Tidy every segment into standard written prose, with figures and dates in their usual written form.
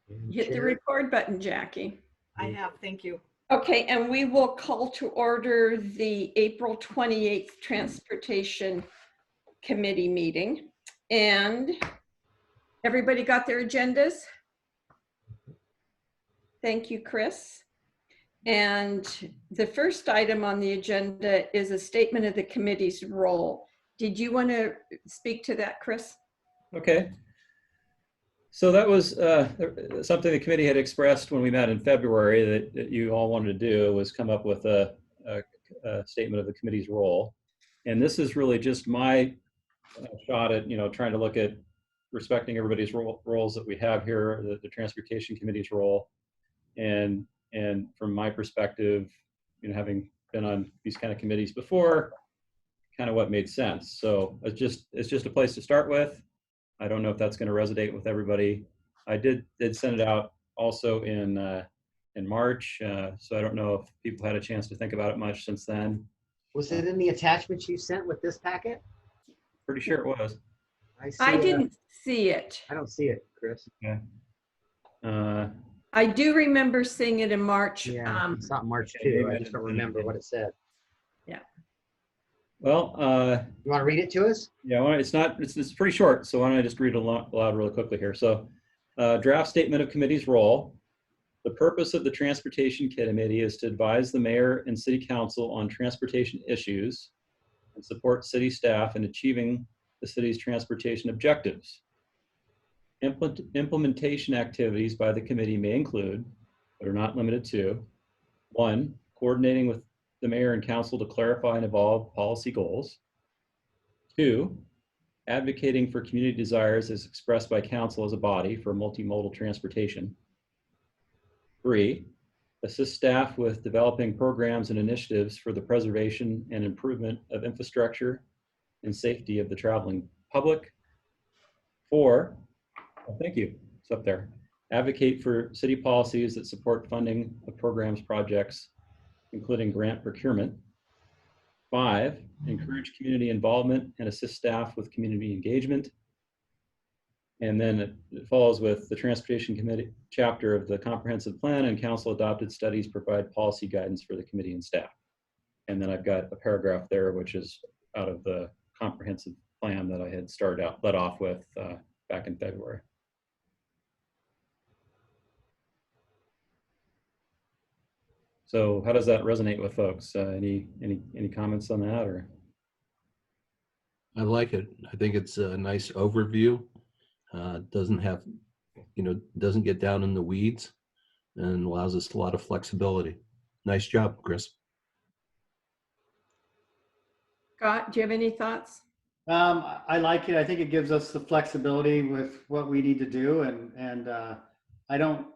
And Hit the Chair, record button, Jackie. I have, thank you. Okay, and we will call to order the April 28th Transportation Committee meeting. And everybody got their agendas? Thank you, Chris. And the first item on the agenda is a statement of the committee's role. Did you want to speak to that, Chris? Okay. So that was something the committee had expressed when we met in February that you all wanted to do, was come up with a statement of the committee's role. And this is really just my shot at, trying to look at respecting everybody's roles that we have here, the Transportation Committee's role. And from my perspective, having been on these kind of committees before, kind of what made sense. So it's just a place to start with. I don't know if that's going to resonate with everybody. I did send it out also in March, so I don't know if people had a chance to think about it much since then. was it in the attachments you sent with this packet? Pretty sure it was. I didn't see it. I don't see it, Chris. Okay. I do remember seeing it in March. Yeah, it's not March 2. I just don't remember what it said. Yeah. Well, You want to read it to us? yeah, well, it's pretty short, so why don't I just read it aloud really quickly here. So, draft statement of committee's role. The purpose of the Transportation Committee is to advise the mayor and city council on transportation issues and support city staff in achieving the city's transportation objectives. Implementation activities by the committee may include, but are not limited to, 1, coordinating with the mayor and council to clarify and evolve policy goals. 2, advocating for community desires as expressed by council as a body for multimodal transportation. 3, assist staff with developing programs and initiatives for the preservation and improvement of infrastructure and safety of the traveling public. 4, thank you, it's up there. Advocate for city policies that support funding of programs, projects, including grant procurement. 5, encourage community involvement and assist staff with community engagement. And then it follows with the Transportation Committee chapter of the comprehensive plan, and council adopted studies provide policy guidance for the committee and staff. And then I've got a paragraph there, which is out of the comprehensive plan that I had led off with back in February. So how does that resonate with folks? Any comments on that, or? I like it. I think it's a nice overview. Doesn't have, doesn't get down in the weeds and allows us a lot of flexibility. Nice job, Chris. Scott, do you have any thoughts? I like it. I think it gives us the flexibility with what we need to do, and I don't.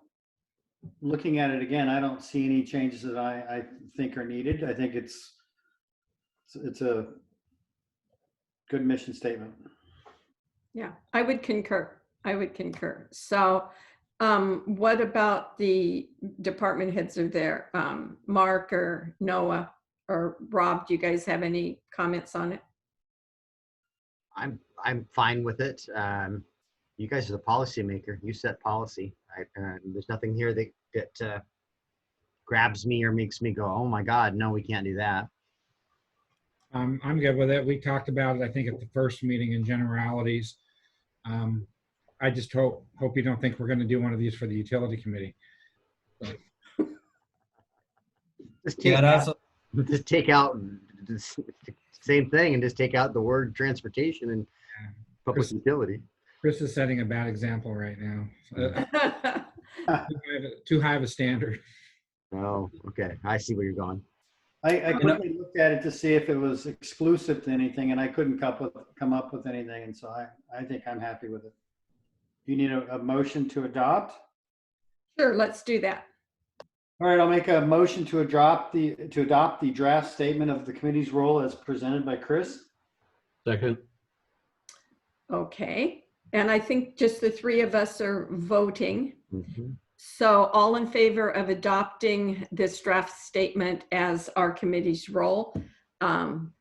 Looking at it again, I don't see any changes that I think are needed. I think it's a good mission statement. Yeah, I would concur. So what about the department heads are there? Mark or Noah or Rob, do you guys have any comments on it? I'm fine with it. You guys are the policymaker. You set policy. There's nothing here that grabs me or makes me go, oh my God, no, we can't do that. I'm good with it. We talked about it, I think, at the first meeting in generalities. I just hope you don't think we're going to do one of these for the utility committee. Just take out the same thing and just take out the word transportation and public utility. Chris is setting a bad example right now. Too high of a standard. Oh, okay. I see where you're going. I quickly looked at it to see if it was exclusive to anything, and I couldn't come up with anything, and so I think I'm happy with it. Do you need a motion to adopt? Sure, let's do that. All right, I'll make a motion to adopt the draft statement of the committee's role as presented by Chris. Second. Okay. And I think just the three of us are voting. Mm-hmm. So all in favor of adopting this draft statement as our committee's role,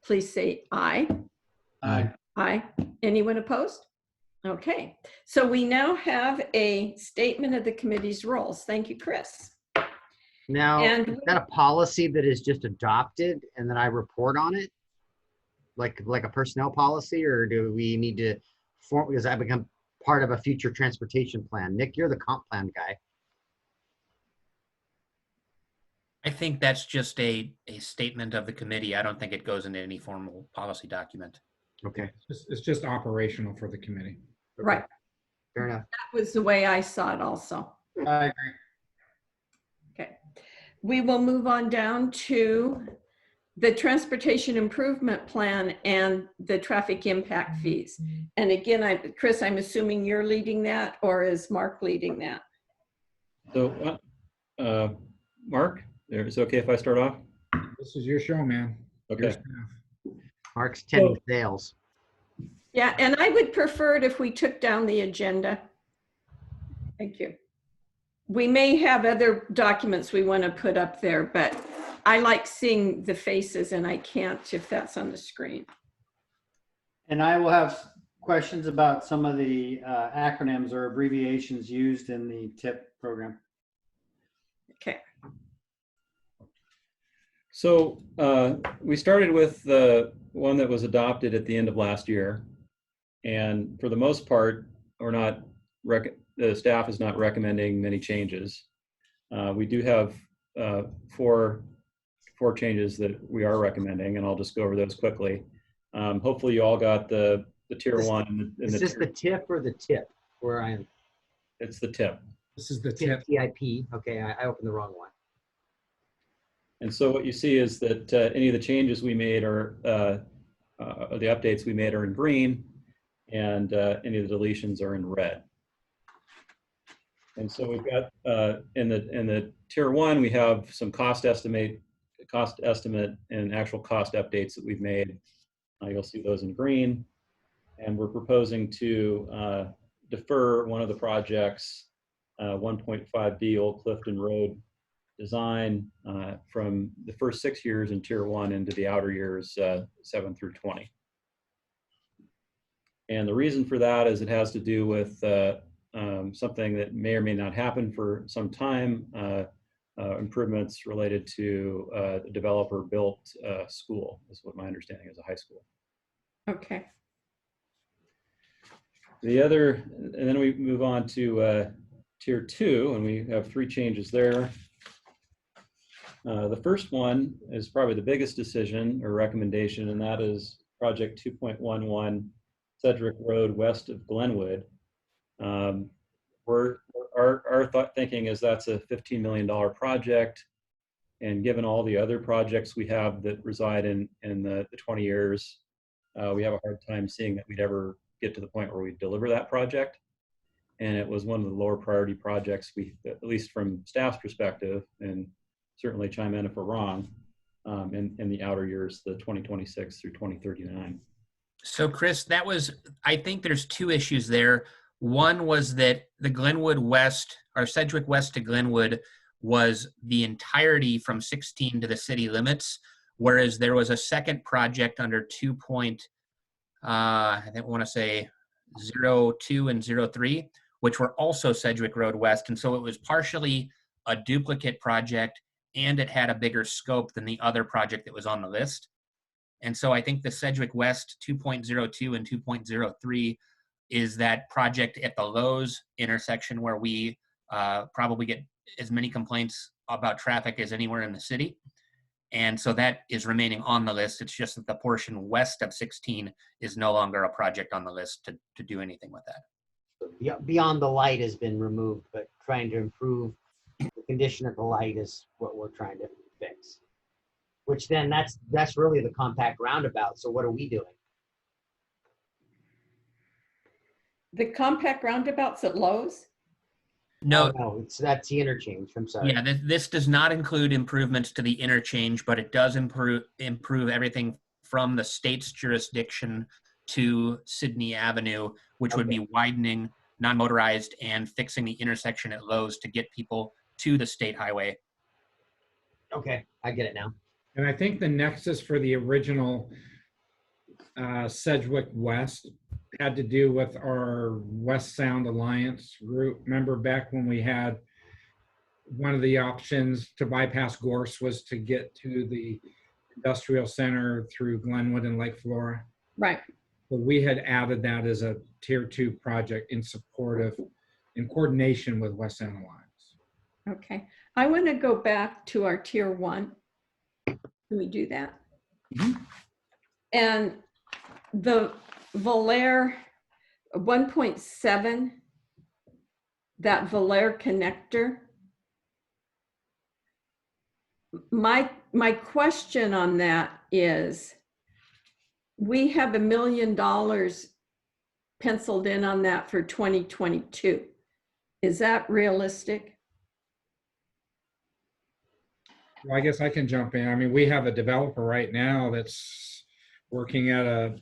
please say aye. Aye. Aye. Anyone opposed? Okay, so we now have a statement of the committee's roles. Thank you, Chris. Now, And is that a policy that is just adopted and then I report on it? Like a personnel policy, or do we need to form, because I become part of a future transportation plan? Nick, you're the comp plan guy. I think that's just a statement of the committee. I don't think it goes into any formal policy document. Okay, It's just operational for the committee. right, fair enough. that was the way I saw it also. I agree. Okay, we will move on down to the transportation improvement plan and the traffic impact fees. And again, Chris, I'm assuming you're leading that, or is Mark leading that? So, Mark, is it okay if I start off? This is your show, man. Your Okay. staff. Mark's tending sales. Yeah, and I would prefer it if we took down the agenda. Thank you. We may have other documents we want to put up there, but I like seeing the faces and I can't if that's on the screen. And I will have questions about some of the acronyms or abbreviations used in the TIP program. Okay. So we started with the one that was adopted at the end of last year. And for the most part, the staff is not recommending many changes. We do have four changes that we are recommending, and I'll just go over those quickly. Hopefully you all got the tier one. Is this the tip or the tip? Where I am? It's the tip. This is the tip. TIP. Okay, I opened the wrong one. And so what you see is that any of the changes we made are, the updates we made are in green, and any of the deletions are in red. And so we've got in the tier one, we have some cost estimate and actual cost updates that we've made. You'll see those in green. And we're proposing to defer one of the projects, 1.5B Old Clifton Road design, from the first 6 years in tier one into the outer years 7 through 20. And the reason for that is it has to do with something that may or may not happen for some time, improvements related to the developer-built school, is what my understanding is, a high school. Okay. The other, and then we move on to tier two, and we have 3 changes there. The first one is probably the biggest decision or recommendation, and that is project 2.11 Cedric Road west of Glenwood. Our thinking is that's a $15 million project, and given all the other projects we have that reside in the 20 years, we have a hard time seeing that we'd ever get to the point where we deliver that project. And it was one of the lower priority projects we, at least from staff's perspective, and certainly chime in if we're wrong, in the outer years, the 2026 through 2039. So Chris, I think there's 2 issues there. One was that the Glenwood West, or Sedgwick West to Glenwood, was the entirety from 16 to the city limits, whereas there was a second project under 2. I want to say 02 and 03, which were also Sedgwick Road West, and so it was partially a duplicate project, and it had a bigger scope than the other project that was on the list. And so I think the Sedgwick West 2.02 and 2.03 is that project at the Lowe's intersection where we probably get as many complaints about traffic as anywhere in the city. And so that is remaining on the list. It's just that the portion west of 16 is no longer a project on the list to do anything with that. Beyond the light has been removed, but trying to improve the condition of the light is what we're trying to fix. Which then that's really the compact roundabout. So what are we doing? The compact roundabouts at Lowe's? No, no, that's the interchange. I'm sorry. yeah, this does not include improvements to the interchange, but it does improve everything from the state's jurisdiction to Sydney Avenue, which would be widening non-motorized and fixing the intersection at Lowe's to get people to the state highway. Okay, I get it now. And I think the nexus for the original Sedgwick West had to do with our West Sound Alliance group. Remember back when we had one of the options to bypass Gorse was to get to the industrial center through Glenwood and Lake Flora. Right. But we had added that as a tier 2 project in coordination with West Sound Alliance. Okay. I want to go back to our tier 1. Can we do that? And the Villere 1.7, that Villere Connector. My question on that is, we have $1 million penciled in on that for 2022. Is that realistic? Well, I guess I can jump in. I mean, we have a developer right now that's working at a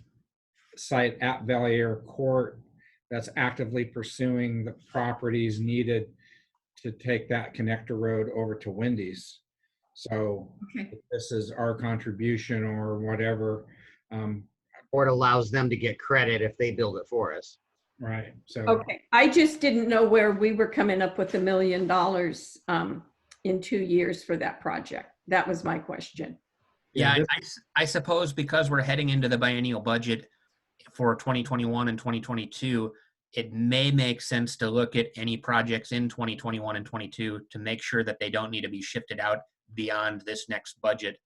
site at Villere Court that's actively pursuing the properties needed to take that connector road over to Wendy's. So Okay. if this is our contribution or whatever. Or it allows them to get credit if they build it for us. Right. So Okay. I just didn't know where we were coming up with $1 million in 2 years for that project. That was my question. Yeah, Yeah, I suppose because we're heading into the biennial budget for 2021 and 2022, it may make sense to look at any projects in 2021 and 22 to make sure that they don't need to be shifted out beyond this next budget.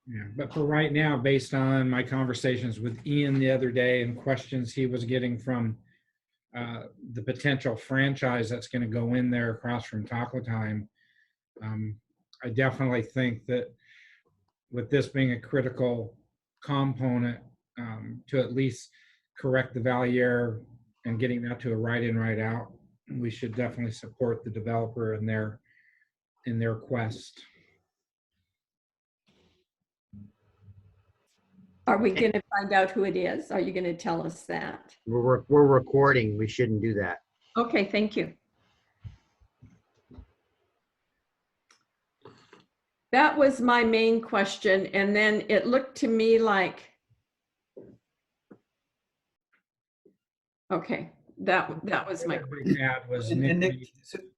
Yeah, but for right now, based on my conversations with Ian the other day and questions he was getting from the potential franchise that's going to go in there across from Taco Time, I definitely think that with this being a critical component to at least correct the value error and getting that to a right in, right out, we should definitely support the developer in their quest. Are we going to find out who it is? Are you going to tell us that? We're recording. We shouldn't do that. Okay, thank you. That was my main question. And then it looked to me like, okay, that was my question. Ad was And Nick,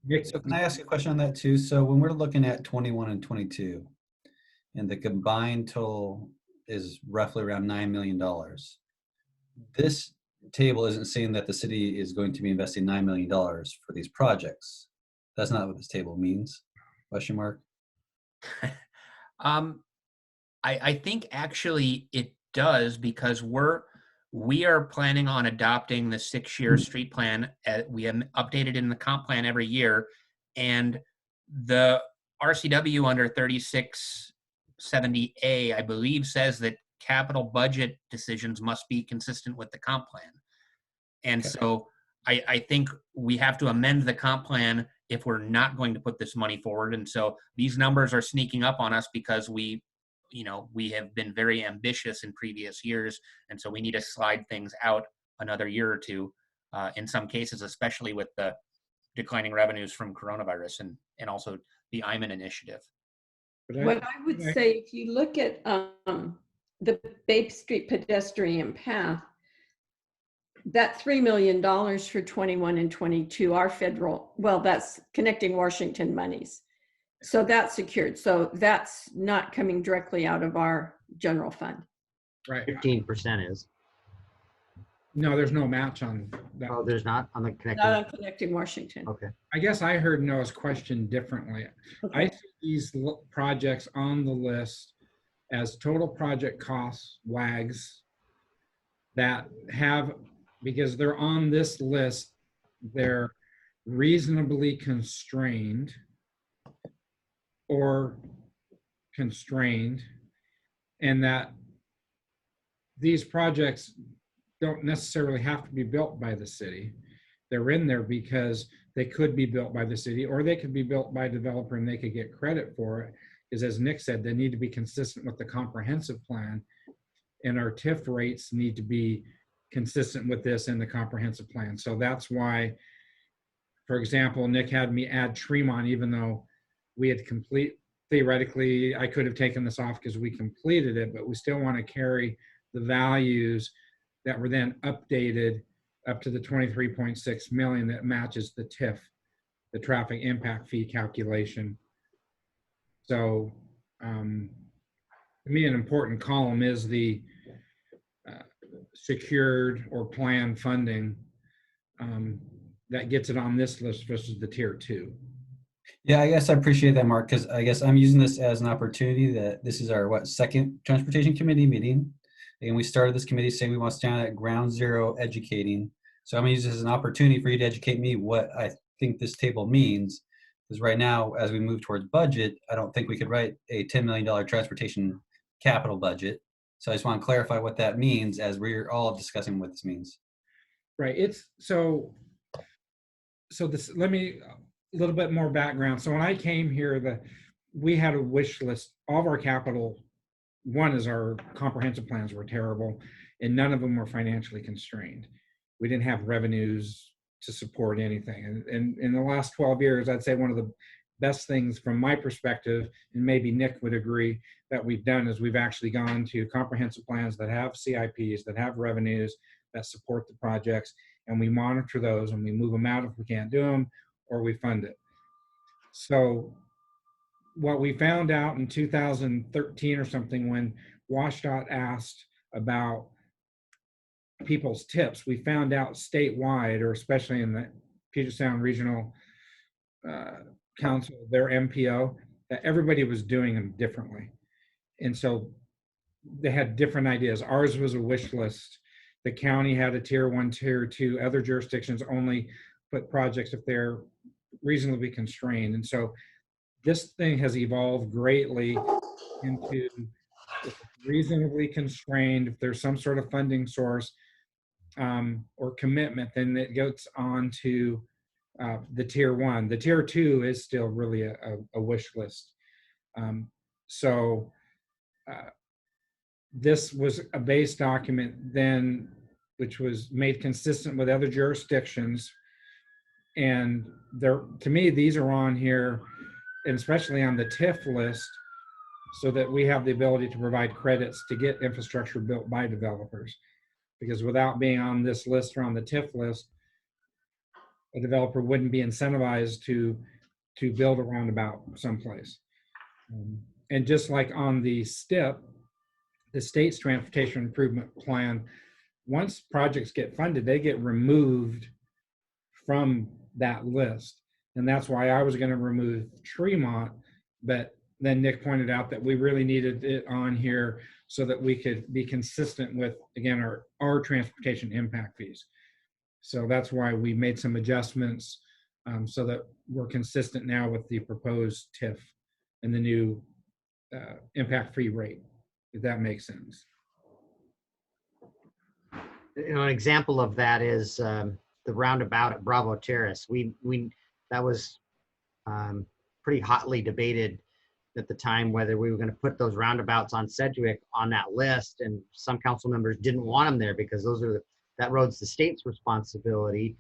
Nick, so can I ask a question on that too? So when we're looking at 21 and 22, and the combined total is roughly around $9 million, this table isn't saying that the city is going to be investing $9 million for these projects. That's not what this table means. Question mark. I think actually it does, because we are planning on adopting the 6-year street plan. We have updated in the comp plan every year, and the RCW under 3670A, I believe, says that capital budget decisions must be consistent with the comp plan. And Okay. so I think we have to amend the comp plan if we're not going to put this money forward. And so these numbers are sneaking up on us because we have been very ambitious in previous years. And so we need to slide things out another year or two, in some cases, especially with the declining revenues from coronavirus and also the IMAN initiative. What I would say, if you look at the Babe Street pedestrian path, that $3 million for 21 and 22 are federal, well, that's connecting Washington monies. So that's secured. So that's not coming directly out of our general fund. right. 15% is. No, there's no match on that. Oh, there's not on the connector. Not on connecting Washington. Okay. I guess I heard Noah's question differently. I see these projects on the list as total project costs, WAGs, that have, because they're on this list, they're reasonably constrained or constrained, and that these projects don't necessarily have to be built by the city. They're in there because they could be built by the city, or they could be built by a developer and they could get credit for it. Because as Nick said, they need to be consistent with the comprehensive plan, and our TIF rates need to be consistent with this in the comprehensive plan. So that's why, for example, Nick had me add Tremont, even though we had theoretically, I could have taken this off because we completed it, but we still want to carry the values that were then updated up to the 23.6 million that matches the TIF, the traffic impact fee calculation. So to me, an important column is the secured or planned funding that gets it on this list versus the tier 2. Yeah, I guess I appreciate that, Mark, because I guess I'm using this as an opportunity that this is our, second transportation committee meeting. And we started this committee saying we want to stand at ground zero educating. So I'm going to use this as an opportunity for you to educate me what I think this table means. Because right now, as we move towards budget, I don't think we could write a $10 million transportation capital budget. So I just want to clarify what that means as we're all discussing what this means. Right. It's so this, let me, a little bit more background. So when I came here, we had a wish list. All of our capital, one is our comprehensive plans were terrible, and none of them were financially constrained. We didn't have revenues to support anything. And in the last 12 years, I'd say one of the best things from my perspective, and maybe Nick would agree, that we've done is we've actually gone to comprehensive plans that have CIPs, that have revenues, that support the projects, and we monitor those and we move them out if we can't do them, or we fund it. So what we found out in 2013 or something, when WashDOT asked about people's tips, we found out statewide, or especially in the Puget Sound Regional Council, their MPO, that everybody was doing them differently. And so they had different ideas. Ours was a wish list. The county had a tier 1, tier 2. Other jurisdictions only put projects if they're reasonably constrained. And so this thing has evolved greatly into reasonably constrained. If there's some sort of funding source or commitment, then it goes on to the tier 1. The tier 2 is still really a wish list. This was a base document then, which was made consistent with other jurisdictions. And to me, these are on here, and especially on the TIF list, so that we have the ability to provide credits to get infrastructure built by developers. Because without being on this list or on the TIF list, a developer wouldn't be incentivized to build a roundabout someplace. And just like on the STIP, the state's transportation improvement plan, once projects get funded, they get removed from that list. And that's why I was going to remove Tremont, but then Nick pointed out that we really needed it on here so that we could be consistent with, again, our transportation impact fees. So that's why we made some adjustments so that we're consistent now with the proposed TIF and the new impact fee rate, if that makes sense. You know, an example of that is the roundabout at Bravo Terrace. That was pretty hotly debated at the time whether we were going to put those roundabouts on Cedric on that list, and some council members didn't want them there because that road's the state's responsibility.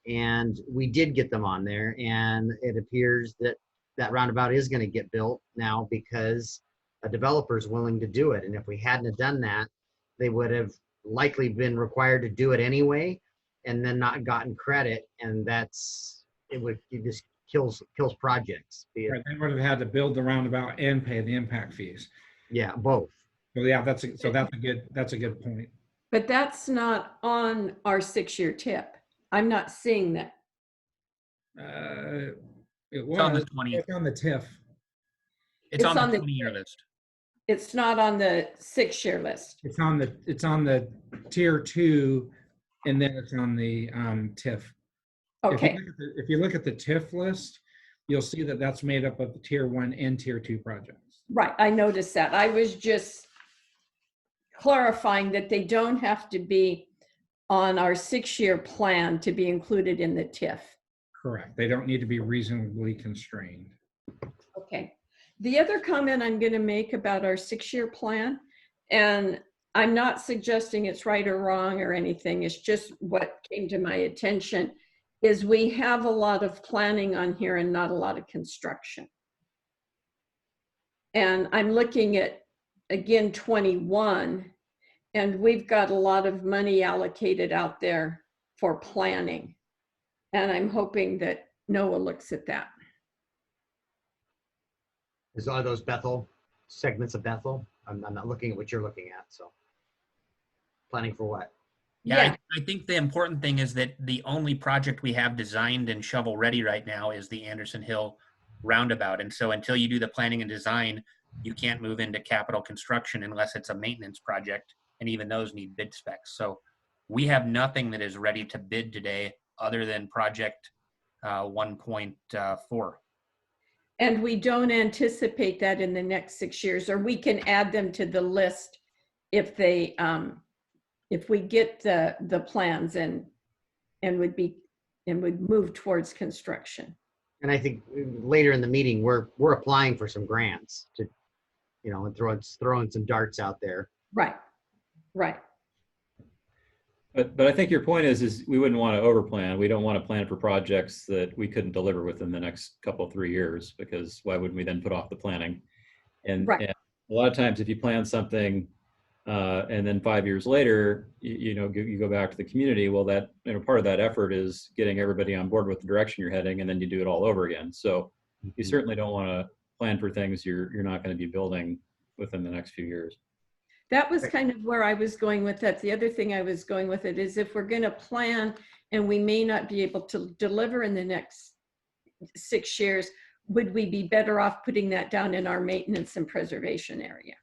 And we did get them on there, and it appears that that roundabout is going to get built now because a developer is willing to do it. And if we hadn't have done that, they would have likely been required to do it anyway and then not gotten credit. And it just kills projects. Right, they would have had to build the roundabout and pay the impact fees. Yeah, both. So yeah, that's a good point. But that's not on our 6-year tip. I'm not seeing that. It was It's on the 20. It's on the TIF. It's on the the 20-year list. It's not on the 6-year list. It's on the tier 2, and then it's on the TIF. Okay. If you look at the TIF list, you'll see that that's made up of the tier 1 and tier 2 projects. Right. I noticed that. I was just clarifying that they don't have to be on our 6-year plan to be included in the TIF. Correct. They don't need to be reasonably constrained. Okay. The other comment I'm going to make about our 6-year plan, and I'm not suggesting it's right or wrong or anything, it's just what came to my attention, is we have a lot of planning on here and not a lot of construction. And I'm looking at, again, 21, and we've got a lot of money allocated out there for planning. And I'm hoping that Noah looks at that. Are those Bethel, segments of Bethel? I'm not looking at what you're looking at, so. Planning for what? Yeah, I think the important thing is that the only project we have designed and shovel ready right now is the Anderson Hill Roundabout. And so until you do the planning and design, you can't move into capital construction unless it's a maintenance project. And even those need bid specs. So we have nothing that is ready to bid today other than project 1.4. And we don't anticipate that in the next 6 years, or we can add them to the list if they, if we get the plans and would move towards construction. And I think later in the meeting, we're applying for some grants to, you know, and throwing some darts out there. Right, right. But I think your point is we wouldn't want to overplan. We don't want to plan for projects that we couldn't deliver within the next couple, 3 years, because why wouldn't we then put off the planning? And, Right. and a lot of times if you plan something and then 5 years later, you go back to the community, well, that, you know, part of that effort is getting everybody on board with the direction you're heading, and then you do it all over again. So you certainly don't want to plan for things you're not going to be building within the next few years. That was kind of where I was going with that. The other thing I was going with it is if we're going to plan and we may not be able to deliver in the next 6 years, would we be better off putting that down in our maintenance and preservation area?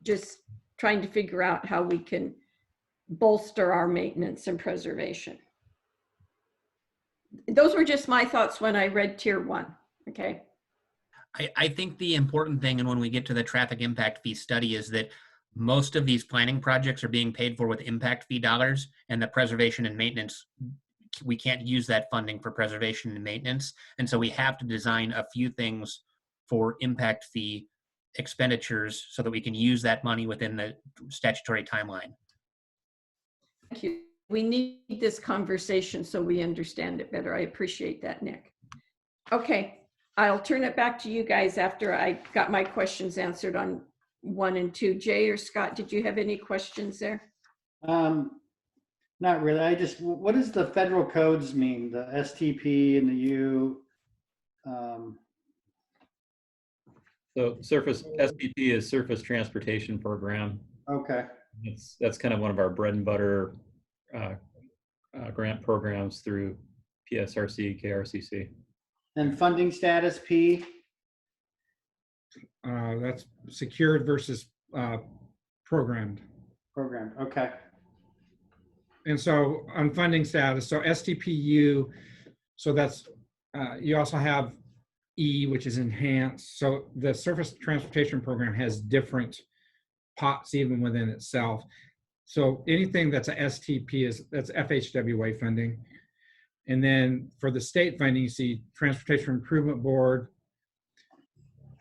Just trying to figure out how we can bolster our maintenance and preservation. Those were just my thoughts when I read tier 1. Okay. I think the important thing, and when we get to the traffic impact fee study, is that most of these planning projects are being paid for with impact fee dollars, and the preservation and maintenance, we can't use that funding for preservation and maintenance. And so we have to design a few things for impact fee expenditures so that we can use that money within the statutory timeline. Thank you. We need this conversation so we understand it better. I appreciate that, Nick. Okay. I'll turn it back to you guys after I got my questions answered on 1 and 2. Jay or Scott, did you have any questions there? Not really. What does the federal codes mean? The STP and the U? So SPP is Surface Transportation Program. Okay. That's kind of one of our bread and butter grant programs through PSRC, KRCC. And funding status P? That's secured versus programmed. Programmed, okay. And so on funding status, so STPU, so that's, you also have E, which is enhanced. So the Surface Transportation Program has different pots even within itself. So anything that's a STP that's FHWA funding. And then for the state funding, you see Transportation Improvement Board.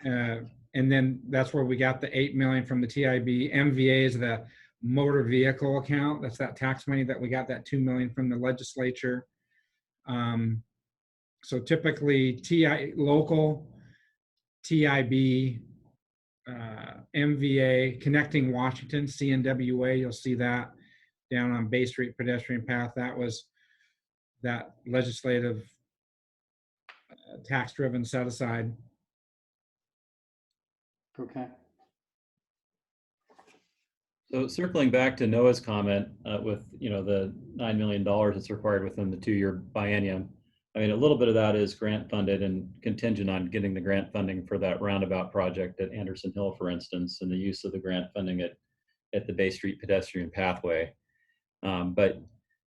And then that's where we got the 8 million from the TIB. MVA is the motor vehicle account. That's that tax money that we got, that 2 million from the legislature. So typically local, TIB, MVA, Connecting Washington, CNWA, you'll see that down on Bay Street pedestrian path. That was that legislative tax-driven set aside. Okay. So circling back to Noah's comment with the $9 million that's required within the 2-year biennium, I mean, a little bit of that is grant funded and contingent on getting the grant funding for that roundabout project at Anderson Hill, for instance, and the use of the grant funding at the Bay Street pedestrian pathway. But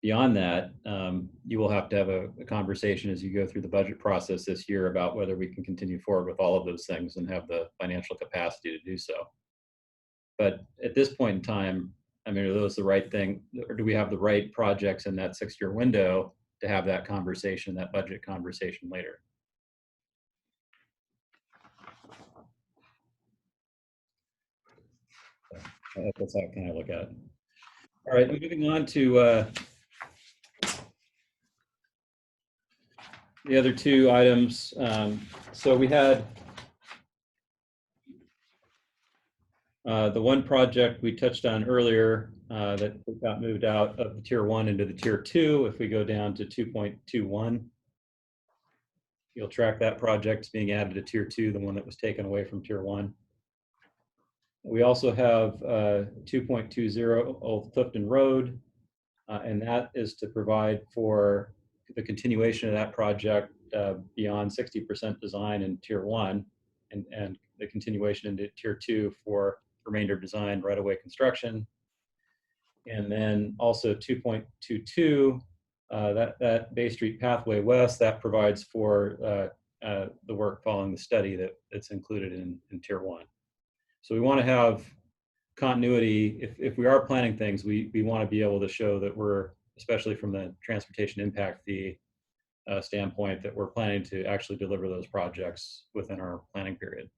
beyond that, you will have to have a conversation as you go through the budget process this year about whether we can continue forward with all of those things and have the financial capacity to do so. But at this point in time, I mean, are those the right thing, or do we have the right projects in that 6-year window to have that conversation, that budget conversation later? That's how I kind of look at it. All right, moving on to the other 2 items. So we had The one project we touched on earlier that got moved out of the tier 1 into the tier 2, if we go down to 2.21, you'll track that project being added to tier 2, the one that was taken away from tier 1. We also have 2.20 Old Clifton Road, and that is to provide for the continuation of that project beyond 60% design in tier 1 and the continuation into tier 2 for remainder design right-of-way construction. And then also 2.22, that Bay Street Pathway West, that provides for the work following the study that's included in tier 1. So we want to have continuity. If we are planning things, we want to be able to show that we're, especially from the transportation impact fee standpoint, that we're planning to actually deliver those projects within our planning period.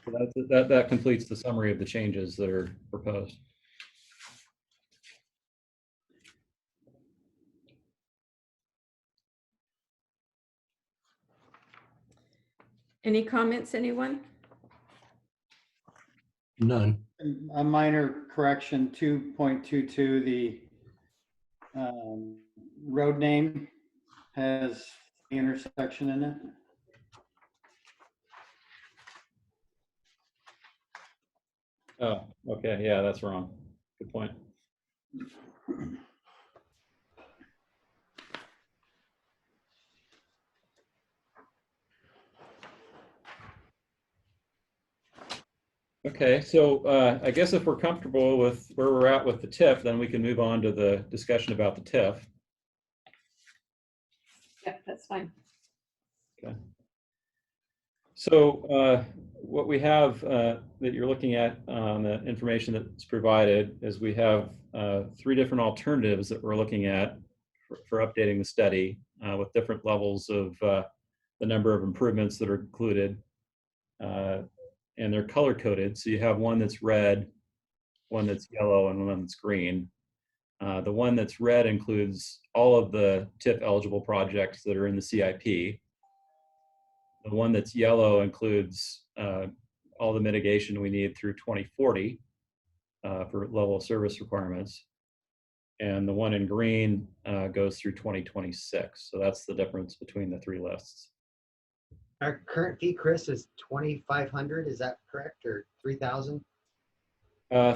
So that completes the summary of the changes that are proposed. Any comments, anyone? None. A minor correction, 2.22, the road name has the intersection in it. Oh, okay, yeah, that's wrong. Good point. Okay, so I guess if we're comfortable with where we're at with the TIF, then we can move on to the discussion about the TIF. Yeah, that's fine. Okay. So what we have that you're looking at on the information that's provided is we have 3 different alternatives that we're looking at for updating the study with different levels of the number of improvements that are included. And they're color coded. So you have one that's red, one that's yellow, and one that's green. The one that's red includes all of the TIF eligible projects that are in the CIP. The one that's yellow includes all the mitigation we need through 2040 for level of service requirements. And the one in green goes through 2026. So that's the difference between the 3 lists. Our current fee, Chris, is 2,500. Is that correct, or 3,000?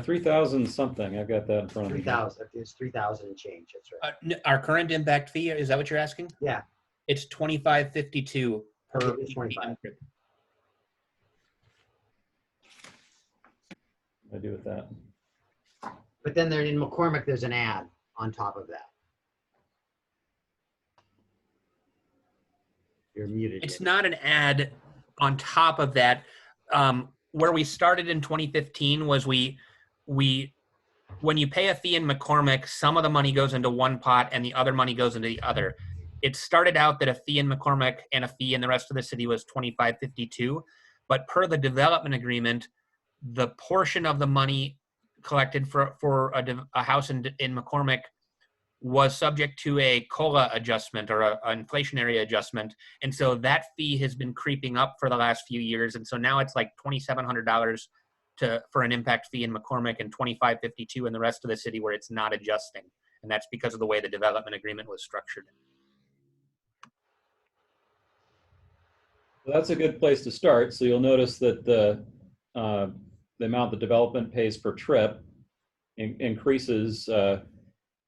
3,000 something. I've got that in front of me. 3,000. It's 3,000 and change. That's right. Our current impact fee, is that what you're asking? Yeah. It's $25.52 per. Okay, it's 25. I do with that. But then there in McCormick, there's an ad on top of that. You're muted. It's Jimmy. not an ad on top of that. Where we started in 2015 was we when you pay a fee in McCormick, some of the money goes into one pot and the other money goes into the other. It started out that a fee in McCormick and a fee in the rest of the city was $25.52, but per the development agreement, the portion of the money collected for a house in McCormick was subject to a COLA adjustment or an inflationary adjustment. And so that fee has been creeping up for the last few years. And so now it's like $2,700 for an impact fee in McCormick and $25.52 in the rest of the city where it's not adjusting. And that's because of the way the development agreement was structured. So that's a good place to start. So you'll notice that the amount the development pays per trip increases.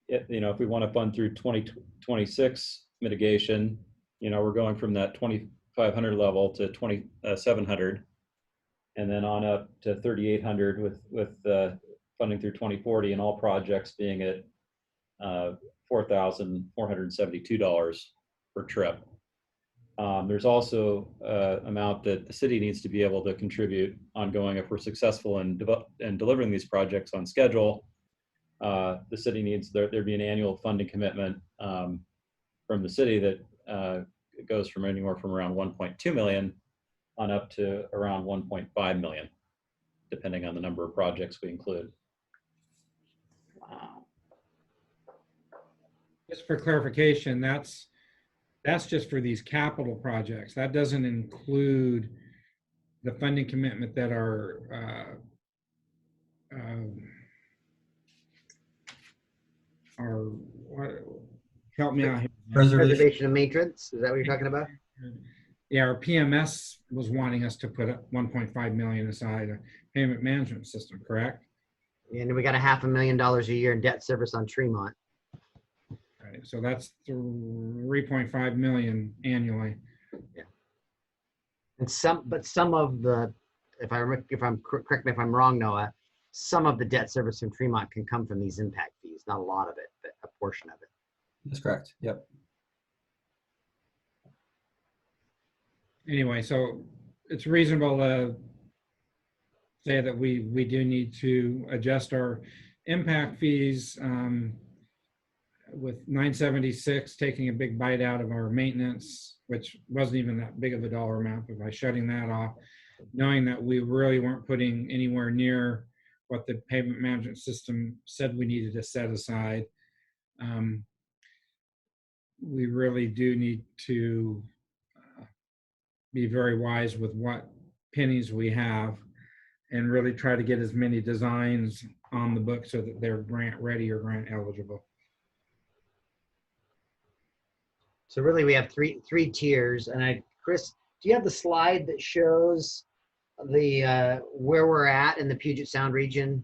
If we want to fund through 2026 mitigation, we're going from that 2,500 level to 2,700, and then on up to 3,800 with funding through 2040, and all projects being at $4,472 per trip. There's also amount that the city needs to be able to contribute ongoing if we're successful in delivering these projects on schedule. The city needs there be an annual funding commitment from the city that goes from anywhere from around 1.2 million on up to around 1.5 million, depending on the number of projects we include. Wow. Just for clarification, that's That's just for these capital projects. That doesn't include the funding commitment that are what, help me out here. Preservation. Preservation and maintenance, is that what you're talking about? Yeah, our PMS was wanting us to put up 1.5 million aside a payment management system, correct? And we got $500,000 a year in debt service on Tremont. Right, so that's 3.5 million annually. And some of the, correct me if I'm wrong, Noah, some of the debt service from Tremont can come from these impact fees, not a lot of it, but a portion of it. That's correct. Yep. Anyway, so it's reasonable to say that we do need to adjust our impact fees, with 976 taking a big bite out of our maintenance, which wasn't even that big of a dollar amount, but by shutting that off, knowing that we really weren't putting anywhere near what the pavement management system said we needed to set aside, we really do need to be very wise with what pennies we have and really try to get as many designs on the book so that they're grant ready or grant eligible. So really we have three tiers. And Chris, do you have the slide that shows the where we're at in the Puget Sound region?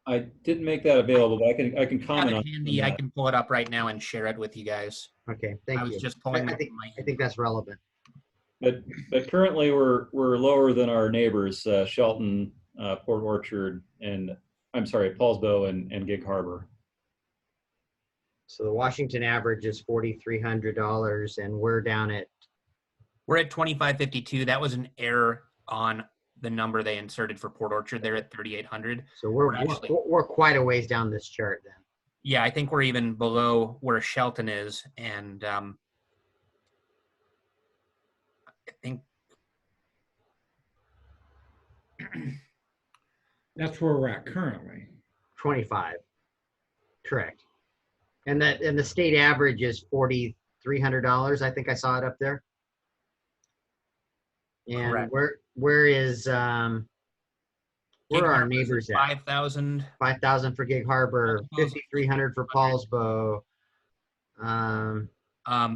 I didn't make that available, but I can I have comment it on handy. I that. can pull it up right now and share it with you guys. Okay, thank I you. was just pulling I it think from my I think that's relevant. But currently we're lower than our neighbors, Shelton, Port Orchard, and I'm sorry, Paulsbo and Gig Harbor. So the Washington average is $4,300, and we're down at. We're at 2552. That was an error on the number they inserted for Port Orchard. They're at 3,800. So we're actually- we're quite a ways down this chart then. Yeah, I think we're even below where Shelton is, and I think That's where we're at currently. 25, correct. And the state average is $4,300. I think I saw it up there. And Correct. where is where Gig are our Harbor is neighbors at? 5,000. 5,000 for Gig Harbor, 5,300 for Paulsbo.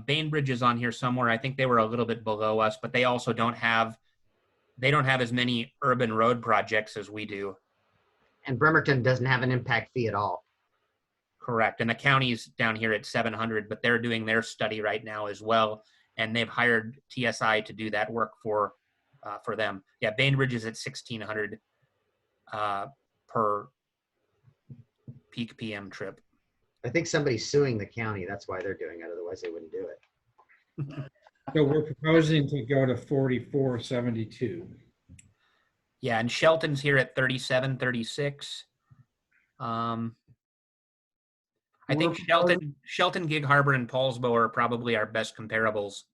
Bainbridge is on here somewhere. I think they were a little bit below us, but they also don't have as many urban road projects as we do. And Bremerton doesn't have an impact fee at all. Correct. And the county's down here at 700, but they're doing their study right now as well. And they've hired TSI to do that work for them. Yeah, Bainbridge is at 1,600 per peak PM trip. I think somebody's suing the county. That's why they're doing it. Otherwise, they wouldn't do it. So we're proposing to go to 4472. Yeah, and Shelton's here at 3736. I think Shelton, Gig Harbor, and Paulsbo are probably our best comparables.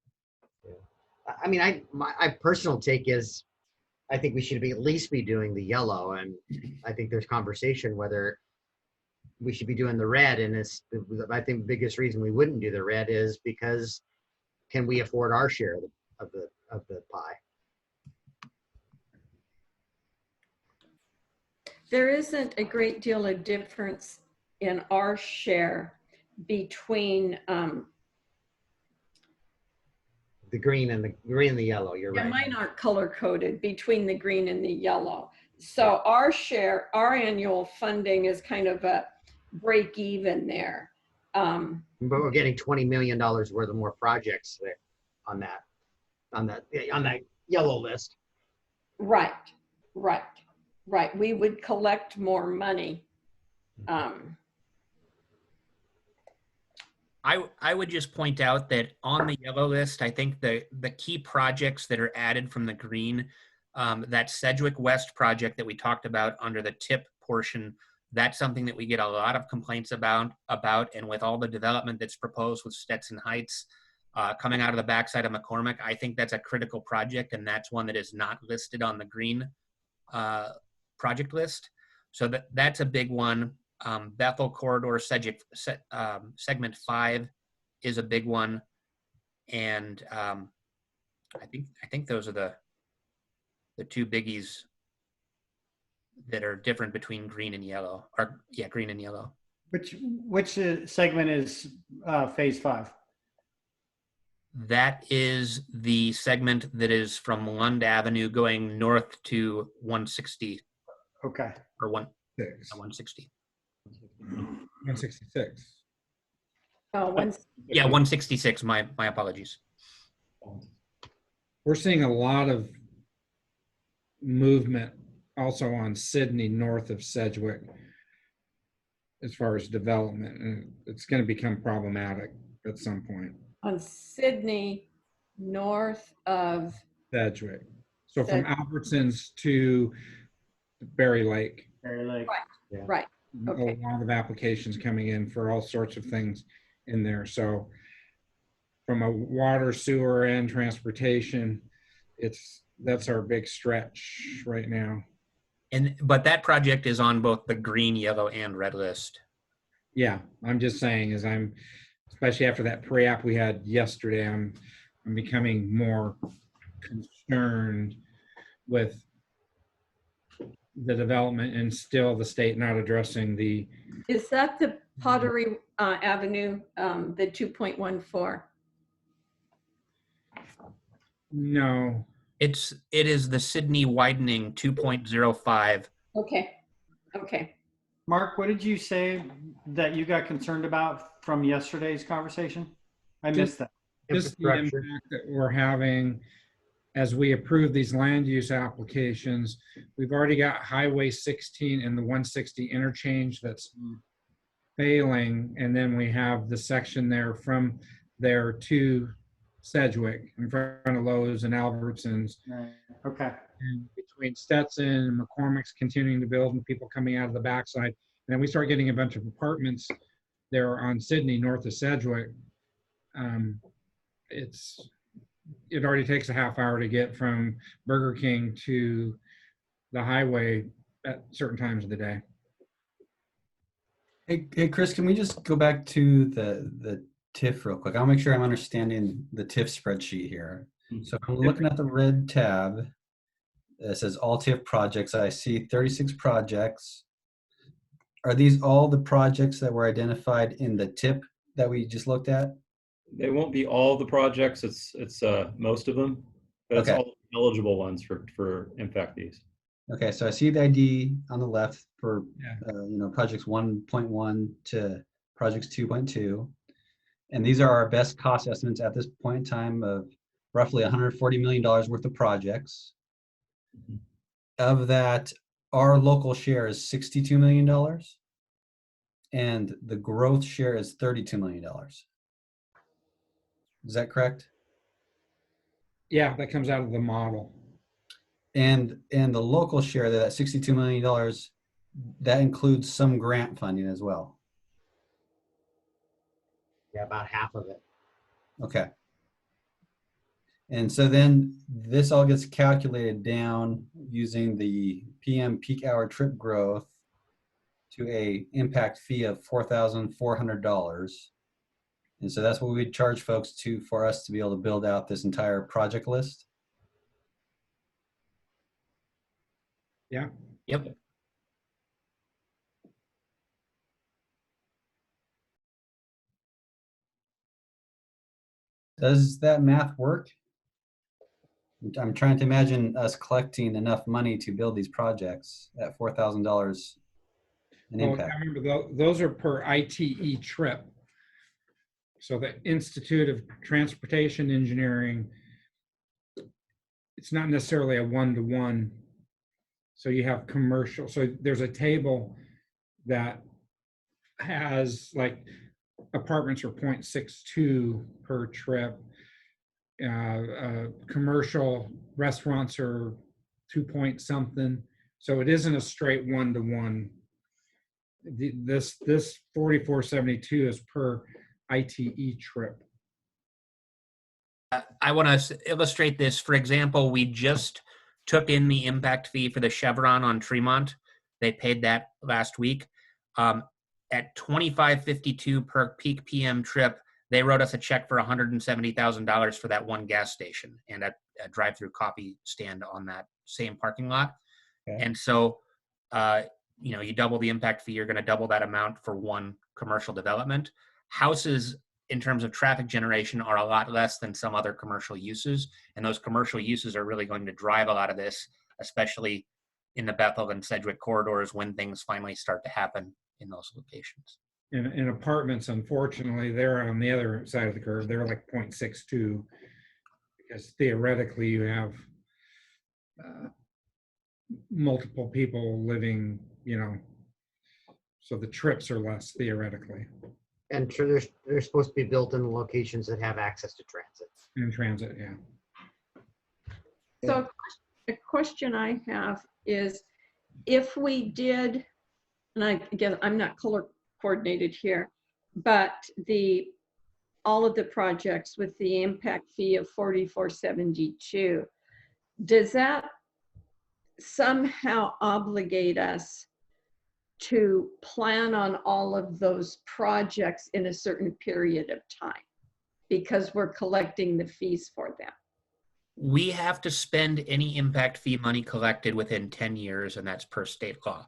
I mean, my personal take is, I think we should at least be doing the yellow, and I think there's conversation whether we should be doing the red. And I think the biggest reason we wouldn't do the red is because can we afford our share of the pie? There isn't a great deal of difference in our share between The green and the yellow. You're yeah, right. mine aren't color coded, between the green and the yellow. So our share, our annual funding is kind of a break even there. But we're getting $20 million worth of more projects there on that yellow list. Right. We would collect more money. I would just point out that on the yellow list, I think the key projects that are added from the green, that Cedric West project that we talked about under the tip portion, that's something that we get a lot of complaints about, and with all the development that's proposed with Stetson Heights coming out of the backside of McCormick, I think that's a critical project, and that's one that is not listed on the green project list. So that's a big one. Bethel Corridor Segment 5 is a big one, and I think those are the two biggies that are different between green and yellow. Or yeah, green and yellow. Which segment is phase 5? That is the segment that is from Lund Avenue going north to 160 Okay. or 6. 160. 166. Oh, Yeah, 166. My apologies. We're seeing a lot of movement also on Sydney north of Sedgwick as far as development, and it's going to become problematic at some point. on Sydney, north of, Sedgwick. So from Sedgwick. Albertsons to Berry Lake, Very like, right, okay. a lot of applications coming in for all sorts of things in there. So from a water, sewer, and transportation, that's our big stretch right now. But that project is on both the green, yellow, and red list. Yeah, I'm just saying, especially after that pre-app we had yesterday, I'm becoming more concerned with the development and still the state not addressing the. Is that the Pottery Avenue, the 2.14? No, It is the Sydney widening 2.05. Okay, okay. Mark, what did you say that you got concerned about from yesterday's conversation? I missed that. just the Infrastructure. impact that we're having as we approve these land use applications. We've already got Highway 16 and the 160 interchange that's failing, and then we have the section there from there to Sedgwick in front of Lowe's and Albertsons, Right. Okay. and between Stetson and McCormick's continuing to build and people coming out of the backside. And then we start getting a bunch of apartments there on Sydney north of Sedgwick. It already takes a half hour to get from Burger King to the highway at certain times of the day. Hey, Chris, can we just go back to the TIF real quick? I'll make sure I'm understanding the TIF spreadsheet here. So I'm looking at the red tab. It says all TIF projects. I see 36 projects. Are these all the projects that were identified in the TIP that we just looked at? They won't be all the projects. It's most of them, but it's Okay. all eligible ones for impact fees. Okay, so I see the ID on the left for Yeah. projects 1.1 to projects 2.2, and these are our best cost estimates at this point in time of roughly $140 million worth of projects. Mhm. Of that, our local share is $62 million, and the growth share is $32 million. Is that correct? Yeah, that comes out of the model. And the local share, that $62 million, that includes some grant funding as well. Yeah, about half of it. Okay. And so then this all gets calculated down using the PM peak hour trip growth to a impact fee of $4,400. And so that's what we'd charge folks for us to be able to build out this entire project list. Yeah. Yep. Does that math work? I'm trying to imagine us collecting enough money to build these projects at $4,000 in Well, impact. I remember those are per ITE trip. So the Institute of Transportation Engineering, it's not necessarily a one-to-one. So you have commercial. So there's a table that has like apartments are 0.62 per trip. Commercial restaurants are 2 point something. So it isn't a straight one-to-one. This 4472 is per ITE trip. I want to illustrate this. For example, we just took in the impact fee for the Chevron on Tremont. They paid that last week. At $25.52 per peak PM trip, They wrote us a check for $170,000 for that one gas station and a drive-through coffee stand on that same parking lot. Okay. And so, you double the impact fee, you're going to double that amount for one commercial development. Houses, in terms of traffic generation, are a lot less than some other commercial uses. And those commercial uses are really going to drive a lot of this, especially in the Bethel and Cedric corridors when things finally start to happen in those locations. In apartments, unfortunately, they're on the other side of the curve. They're like 0.62 because theoretically you have multiple people living, so the trips are less theoretically. And they're supposed to be built in locations that have access to transit. In transit, yeah. So a question I have is, if we did, and again, I'm not color coordinated here, but all of the projects with the impact fee of $44.72, does that somehow obligate us to plan on all of those projects in a certain period of time because we're collecting the fees for them? We have to spend any impact fee money collected within 10 years, and that's per state law.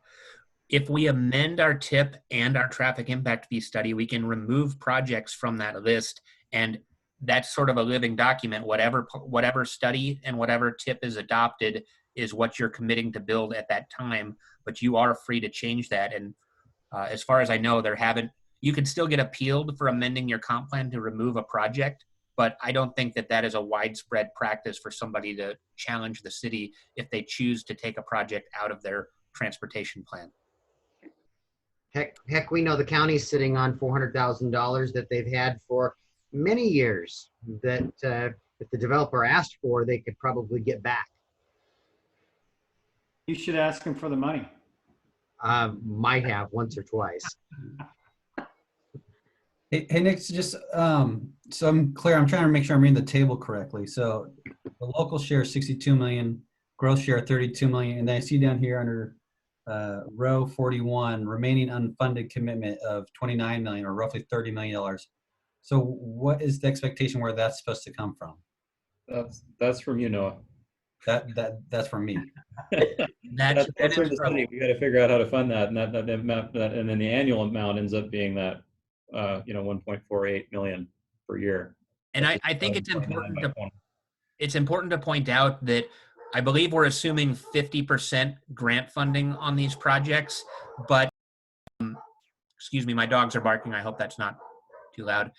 If we amend our TIP and our traffic impact fee study, we can remove projects from that list, and that's sort of a living document. Whatever study and whatever TIP is adopted is what you're committing to build at that time, but you are free to change that. And as far as I know, you can still get appealed for amending your comp plan to remove a project, but I don't think that is a widespread practice for somebody to challenge the city if they choose to take a project out of their transportation plan. Heck, we know the county's sitting on $400,000 that they've had for many years that if the developer asked for, they could probably get back. You should ask him for the money. Might have once or twice. Hey, Nick, just so I'm clear, I'm trying to make sure I'm reading the table correctly. So the local share is 62 million, gross share 32 million, and then I see down here under row 41, remaining unfunded commitment of 29 million, or roughly $30 million. So what is the expectation where that's supposed to come from? That's from you, Noah. That's from me. That's from the city. We got to figure out how to fund that, and and then the annual amount ends up being that 1.48 million per year. And I think it's important to point out that I believe we're assuming 50% grant funding on these projects, but excuse me, my dogs are barking. I hope that's not too loud.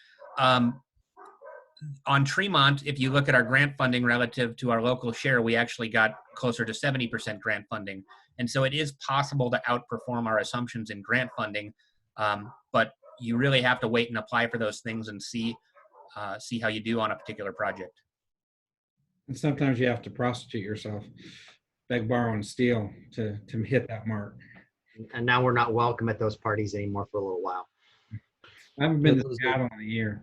On Tremont, if you look at our grant funding relative to our local share, we actually got closer to 70% grant funding. And so it is possible to outperform our assumptions in grant funding, but you really have to wait and apply for those things and see how you do on a particular project. And sometimes you have to prostitute yourself, beg, borrow, and steal to hit that mark. And now we're not welcome at those parties anymore for a little while. I haven't been to Seattle in a year.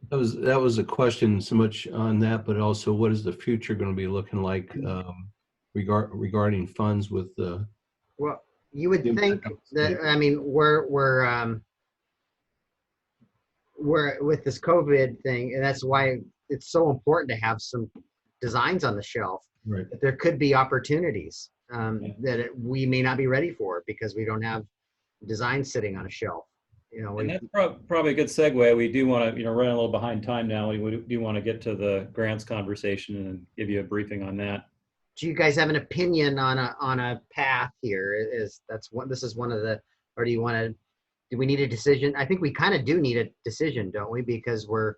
That was a question so much on that, but also what is the future going to be looking like regarding funds with the. Well, you would think that, I mean, we're with this COVID thing, and that's why it's so important to have some designs on the shelf. Right. That there could be opportunities that we may not be ready for because we don't have designs sitting on a shelf. And that's probably a good segue. We do want to, run a little behind time now. We do want to get to the grants conversation and give you a briefing on that. Do you guys have an opinion on a path here? This is one of the, or do we need a decision? I think we kind of do need a decision, don't we? Because we're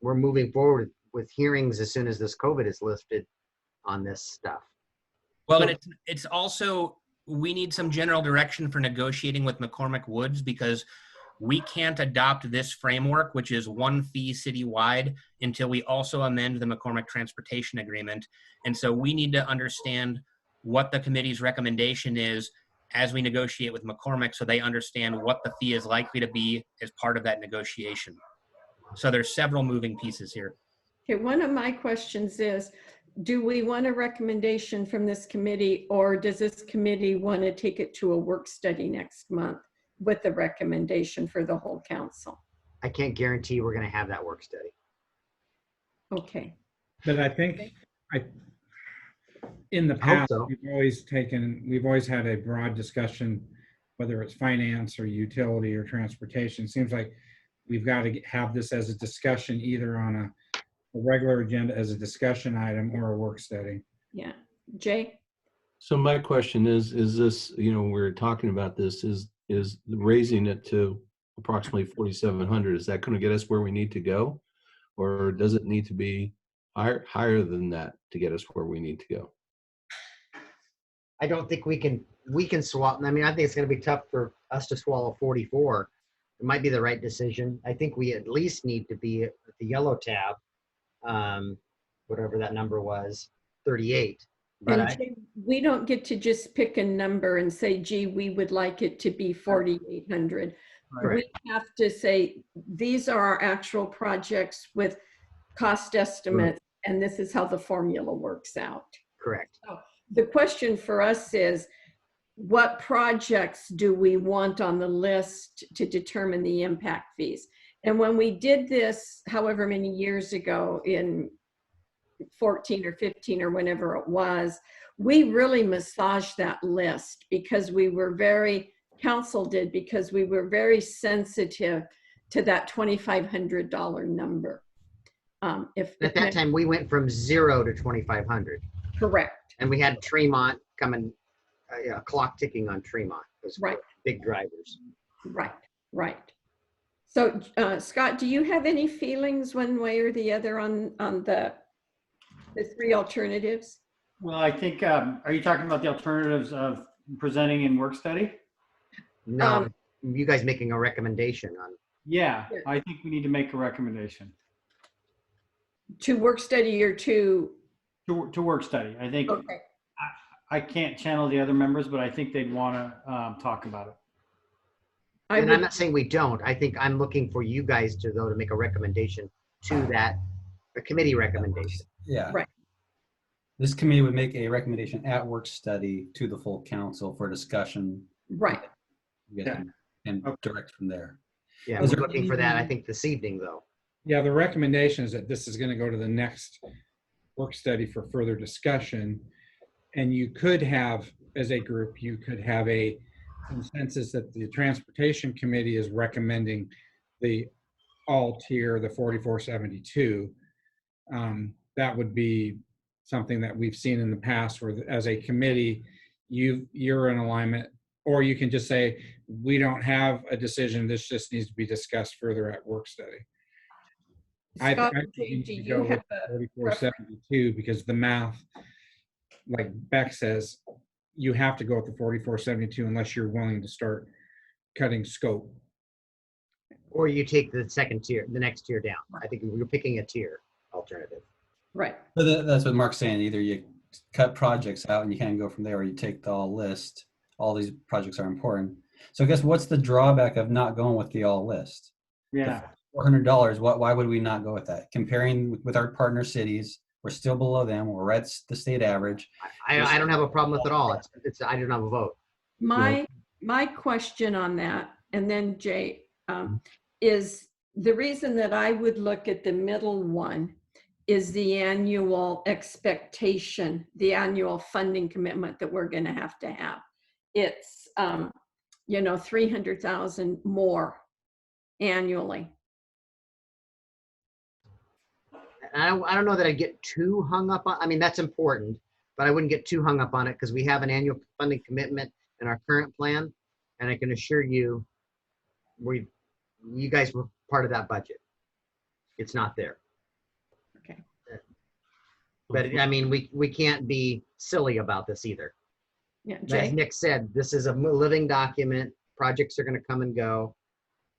moving forward with hearings as soon as this COVID is lifted on this stuff. Well, and it's also, we need some general direction for negotiating with McCormick Woods, because we can't adopt this framework, which is one fee citywide, until we also amend the McCormick Transportation Agreement. And so we need to understand what the committee's recommendation is as we negotiate with McCormick, so they understand what the fee is likely to be as part of that negotiation. So there's several moving pieces here. Okay, one of my questions is, do we want a recommendation from this committee, or does this committee want to take it to a work study next month with the recommendation for the whole council? I can't guarantee we're going to have that work study. Okay. But I think in the I hope past, so. we've always had a broad discussion, whether it's finance or utility or transportation. Seems like we've got to have this as a discussion, either on a regular agenda as a discussion item or a work study. Yeah. Jay? So my question is this, we're talking about this, is raising it to approximately 4,700, is that going to get us where we need to go? Or does it need to be higher than that to get us where we need to go? I don't think we can swap. I mean, I think it's going to be tough for us to swallow 44. It might be the right decision. I think we at least need to be at the yellow tab, whatever that number was, 38. But And Jay, we don't get to just pick a number and say, gee, we would like it to be 4,800. Correct. We have to say, these are our actual projects with cost estimates, and this is how the formula works out. Correct. So the question for us is, what projects do we want on the list to determine the impact fees? And when we did this, however many years ago, in 14 or 15 or whenever it was, we really massaged that list because we were council did, because we were very sensitive to that $2,500 number. At that time, we went from 0 to 2,500. Correct. And we had Tremont coming, clock ticking on Tremont. Those Right. big drivers. Right. So, Scott, do you have any feelings one way or the other on the three alternatives? Well, I think, are you talking about the alternatives of presenting in work study? No, you guys making a recommendation on. Yeah, I think we need to make a recommendation To work study or to work study. I think okay. I can't channel the other members, but I think they'd want to talk about it. And I'm not saying we don't. I think I'm looking for you guys to make a recommendation to that, a committee recommendation. Yeah. Right. This committee would make a recommendation at work study to the full council for discussion. Right. Yeah. And direct from there. Yeah, Is we're there looking for that, I think, this evening, though. Yeah, the recommendation is that this is going to go to the next work study for further discussion. And you could have, as a group, you could have a consensus that the transportation committee is recommending the all tier, the 4472. That would be something that we've seen in the past where as a committee, you're in alignment, or you can just say, we don't have a decision. This just needs to be discussed further at work study. Scott, I think do you need to you go have with a 4472 because the math, like Beck says, you have to go with the 4472 unless you're willing to start cutting scope. Or you take the second tier, the next tier down. I think we're picking a tier alternative. Right. But that's what Mark's saying. Either you cut projects out and you can't go from there, or you take the all list. All these projects are important. So I guess what's the drawback of not going with the all list? Yeah. $400. Why would we not go with that? Comparing with our partner cities, we're still below them. We're at the state average. I don't have a problem with it all. I don't have a vote. My question on that, and then Jay, is the reason that I would look at the middle one is the annual expectation, the annual funding commitment that we're going to have. It's, 300,000 more annually. I don't know that I get too hung up on, I mean, that's important, but I wouldn't get too hung up on it because we have an annual funding commitment in our current plan. And I can assure you, you guys were part of that budget. It's not there. Okay. But I mean, we can't be silly about this either. Yeah, As Jay. Nick said, this is a living document. Projects are going to come and go.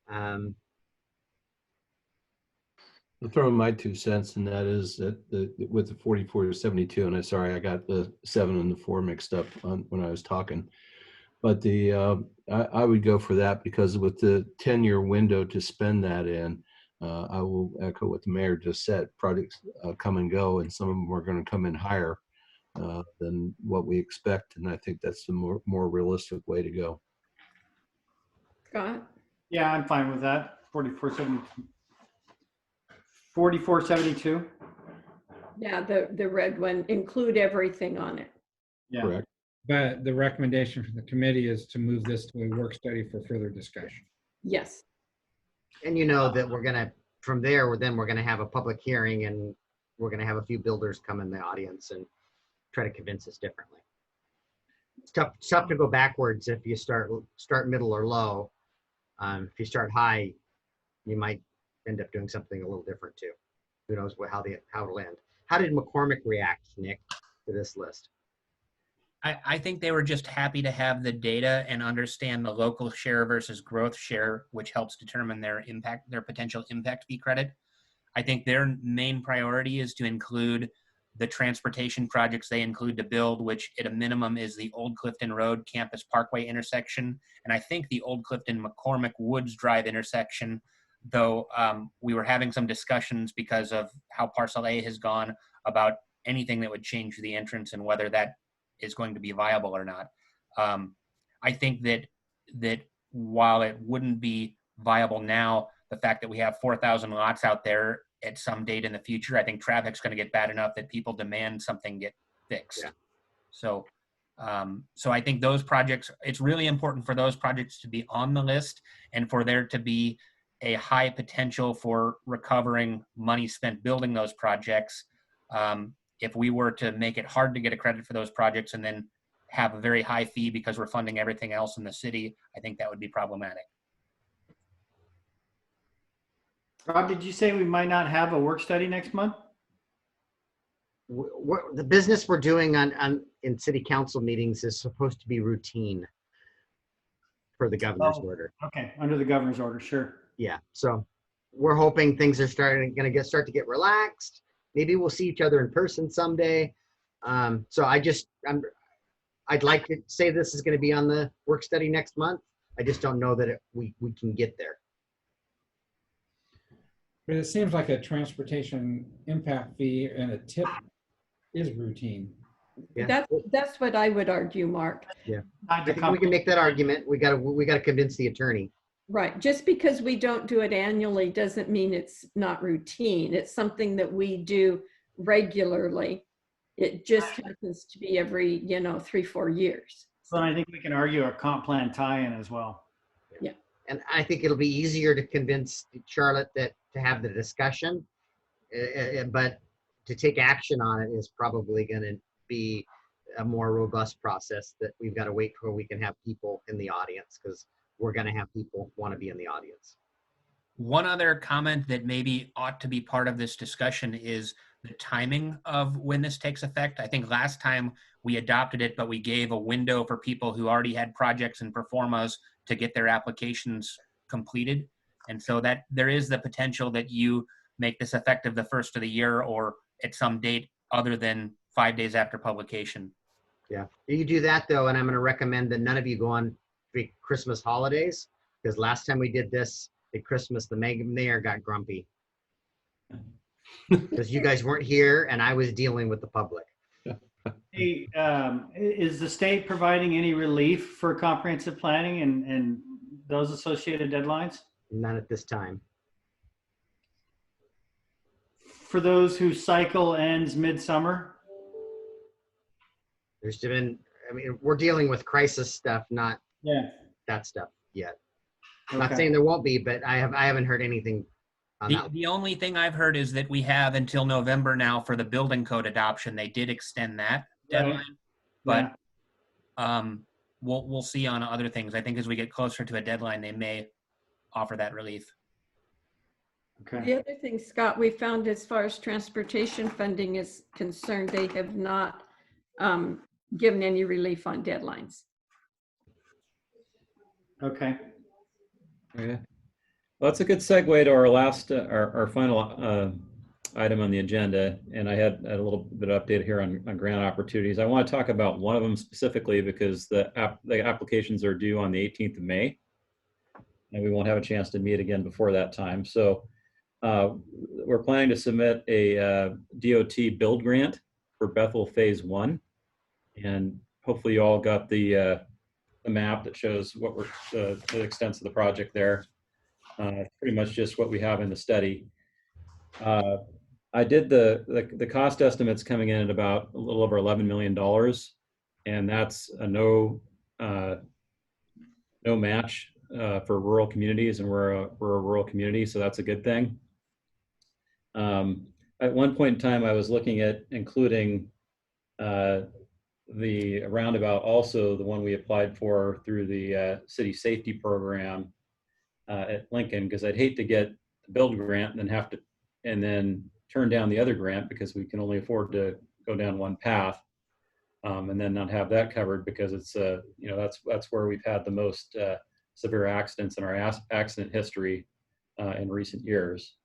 I'll throw in my 2 cents, and that is that with the 4472, and I'm sorry, I got the 7 and the 4 mixed up when I was talking. But I would go for that because with the 10-year window to spend that in, I will echo what the mayor just said. Projects come and go, and some of them are going to come in higher than what we expect, and I think that's the more realistic way to go. Scott. Yeah, I'm fine with that. 4472. Yeah, the red one, include everything on it. Yeah. Correct. But the recommendation from the committee is to move this to a work study for further discussion. Yes. And you know that we're gonna, from there, we're gonna have a public hearing and we're gonna have a few builders come in the audience and try to convince us differently. It's tough to go backwards if you start middle or low. If you start high, you might end up doing something a little different too. Who knows how it'll end. How did McCormick react, Nick, to this list? I think they were just happy to have the data and understand the local share versus growth share, which helps determine their potential impact fee credit. I think their main priority is to include the transportation projects they include to build, which at a minimum is the Old Clifton Road Campus Parkway intersection. And I think the Old Clifton McCormick Woods Drive intersection, though we were having some discussions because of how Parcel A has gone about anything that would change the entrance and whether that is going to be viable or not. I think that while it wouldn't be viable now, the fact that we have 4,000 lots out there at some date in the future, I think traffic's going to get bad enough that people demand something get fixed. Yeah. So I think those projects, it's really important for those projects to be on the list and for there to be a high potential for recovering money spent building those projects. If we were to make it hard to get a credit for those projects and then have a very high fee because we're funding everything else in the city, I think that would be problematic. Rob, did you say we might not have a work study next month? The business we're doing in city council meetings is supposed to be routine for the governor's order. Okay, under the governor's order, sure. Yeah, so we're hoping things are start to get relaxed. Maybe we'll see each other in person someday. So I'd like to say this is going to be on the work study next month. I just don't know that we can get there. But it seems like a transportation impact fee and a tip is routine. Yeah. That's what I would argue, Mark. Yeah, I think we can make that argument. We gotta convince the attorney. Right. Just because we don't do it annually doesn't mean it's not routine. It's something that we do regularly. It just happens to be every, 3-4 years. So I think we can argue a comp plan tie-in as well. Yeah. And I think it'll be easier to convince Charlotte to have the discussion, but to take action on it is probably going to be a more robust process that we've got to wait till we can have people in the audience, because we're going to have people want to be in the audience. One other comment that maybe ought to be part of this discussion is the timing of when this takes effect. I think last time we adopted it, but we gave a window for people who already had projects and performas to get their applications completed. And so that there is the potential that you make this effective the first of the year or at some date other than 5 days after publication. Yeah, you do that though, and I'm going to recommend that none of you go on Christmas holidays, because last time we did this at Christmas, the mayor got grumpy because you guys weren't here and I was dealing with the public. Hey, is the state providing any relief for comprehensive planning and those associated deadlines? None at this time. For those whose cycle ends midsummer? There's been, we're dealing with crisis stuff, not that stuff yet. I'm not saying there won't be, but I haven't heard anything on that. The only thing I've heard is that we have until November now for the building code adoption. They did extend that deadline, but we'll see on other things. I think as we get closer to a deadline, they may offer that relief. Okay. The other thing, Scott, we found as far as transportation funding is concerned, they have not given any relief on deadlines. Okay. Okay. Well, that's a good segue to our last, our final item on the agenda. And I had a little bit of update here on grant opportunities. I want to talk about one of them specifically because the applications are due on the 18th of May. And we won't have a chance to meet again before that time. So we're planning to submit a DOT build grant for Bethel Phase 1. And hopefully you all got the map that shows what we're the extents of the project there. Pretty much just what we have in the study. I did the cost estimates coming in at about a little over $11 million, and that's a no match for rural communities, and we're a rural community, so that's a good thing. At one point in time, I was looking at including the roundabout, also the one we applied for through the city safety program at Lincoln, because I'd hate to get the build grant and then turn down the other grant because we can only afford to go down one path, and then not have that covered, because it's that's where we've had the most severe accidents in our accident history in recent years.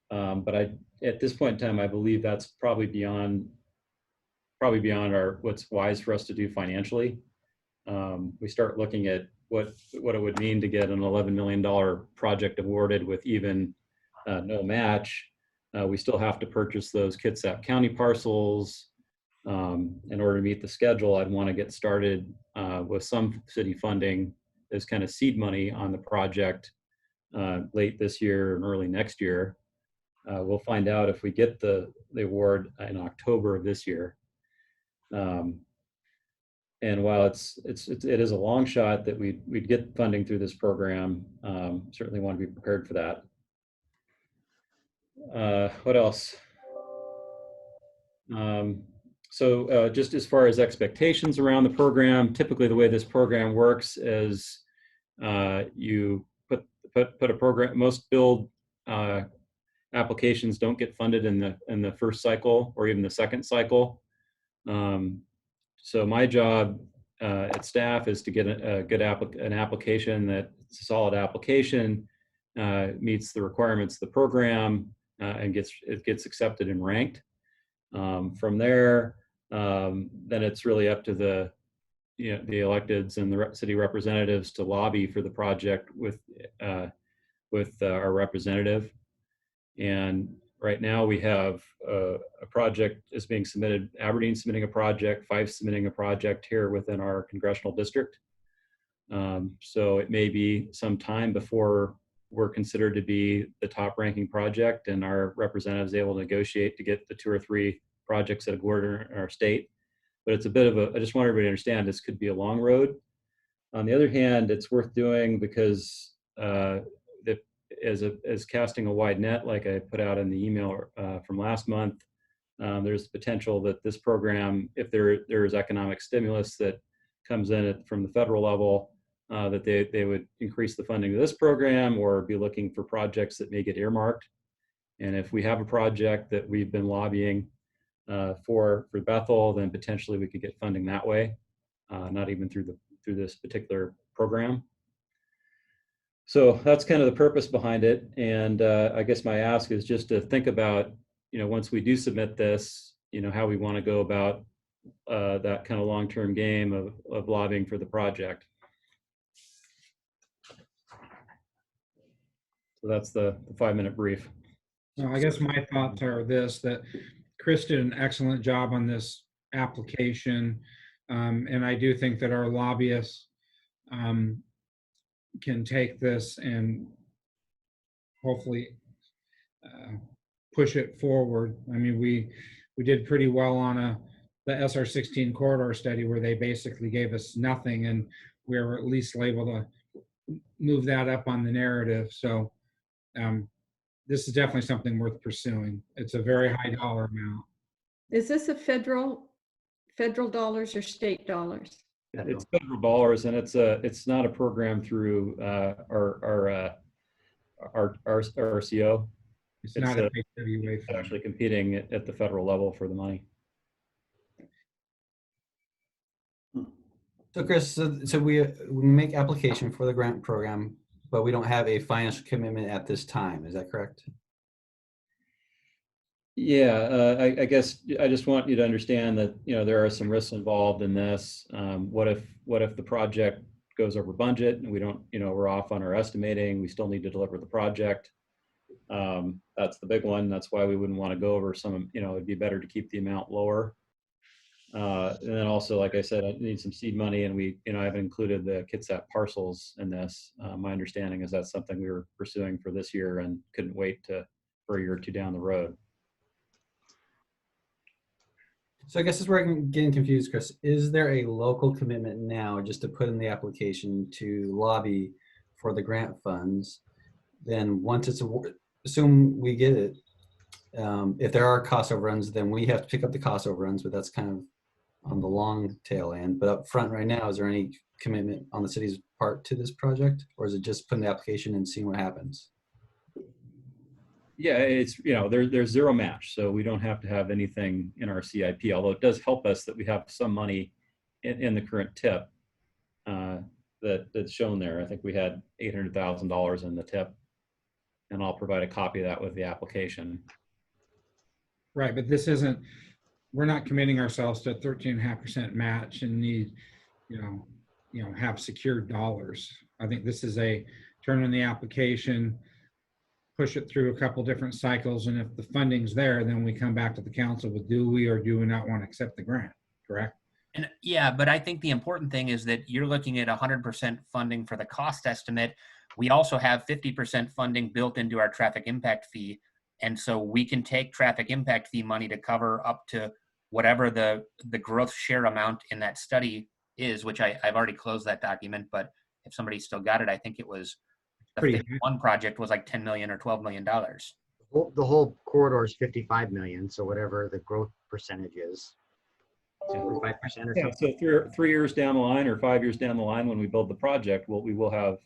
But at this point in time, I believe that's probably beyond what's wise for us to do financially. We start looking at what it would mean to get an $11 million project awarded with even no match. We still have to purchase those Kitsap County parcels. In order to meet the schedule, I'd want to get started with some city funding as kind of seed money on the project late this year and early next year. We'll find out if we get the award in October of this year. And while it is a long shot that we'd get funding through this program, certainly want to be prepared for that. What else? So just as far as expectations around the program, typically the way this program works is you put a program. Most build applications don't get funded in the first cycle or even the second cycle. So my job at staff is to get an application that's a solid application, meets the requirements of the program, and gets accepted and ranked. From there, then it's really up to the electeds and the city representatives to lobby for the project with our representative. And right now we have a project is being submitted, Aberdeen submitting a project, Fife submitting a project here within our congressional district. So it may be some time before we're considered to be the top ranking project and our representatives able to negotiate to get the 2 or 3 projects that are awarded in our state. But it's a bit of I just want everybody to understand this could be a long road. On the other hand, it's worth doing because as casting a wide net, like I put out in the email from last month, there's the potential that this program, if there is economic stimulus that comes in from the federal level, that they would increase the funding of this program or be looking for projects that may get earmarked. And if we have a project that we've been lobbying for Bethel, then potentially we could get funding that way, not even through this particular program. So that's kind of the purpose behind it. And I guess my ask is just to think about, once we do submit this, how we want to go about that kind of long-term game of lobbying for the project. So that's the 5-minute brief. Well, I guess my thoughts are that Chris did an excellent job on this application. And I do think that our lobbyists can take this and hopefully push it forward. I mean, we did pretty well on the SR16 corridor study where they basically gave us nothing, and we were at least able to move that up on the narrative. So this is definitely something worth pursuing. It's a very high dollar amount. Is this a federal dollars or state dollars? It's federal dollars, and it's not a program through our RCO. It's not a PWA fund. Actually competing at the federal level for the money. So Chris, so we make application for the grant program, but we don't have a financial commitment at this time. Is that correct? Yeah, I guess I just want you to understand that there are some risks involved in this. What if the project goes over budget and we don't, we're off on our estimating? We still need to deliver the project. That's the big one. That's why we wouldn't want to go over some. It'd be better to keep the amount lower. And then also, like I said, I need some seed money, and I haven't included the Kitsap parcels in this. My understanding is that's something we were pursuing for this year and couldn't wait for a year or two down the road. So I guess this is where I'm getting confused, Chris. Is there a local commitment now just to put in the application to lobby for the grant funds? Then once it's awarded, assume we get it. If there are cost overruns, then we have to pick up the cost overruns, but that's kind of on the long tail end. But up front right now, is there any commitment on the city's part to this project, or is it just putting the application and seeing what happens? Yeah, it's, there's zero match, so we don't have to have anything in our CIP, although it does help us that we have some money in the current tip that's shown there. I think we had $800,000 in the tip, and I'll provide a copy of that with the application. Right, but this isn't, we're not committing ourselves to a 13.5% match and need, have secured dollars. I think this is a turn in the application, push it through a couple different cycles, and if the funding's there, then we come back to the council with do we or do we not want to accept the grant, correct? And yeah, but I think the important thing is that you're looking at 100% funding for the cost estimate. We also have 50% funding built into our traffic impact fee. And so we can take traffic impact fee money to cover up to whatever the growth share amount in that study is, which I've already closed that document, but if somebody still got it, I think it was the one project was like $10 million or $12 million. The whole corridor is 55 million. So whatever the growth percentage is, 45% or something. Yeah, so 3 years down the line or 5 years down the line, when we build the project, we will have,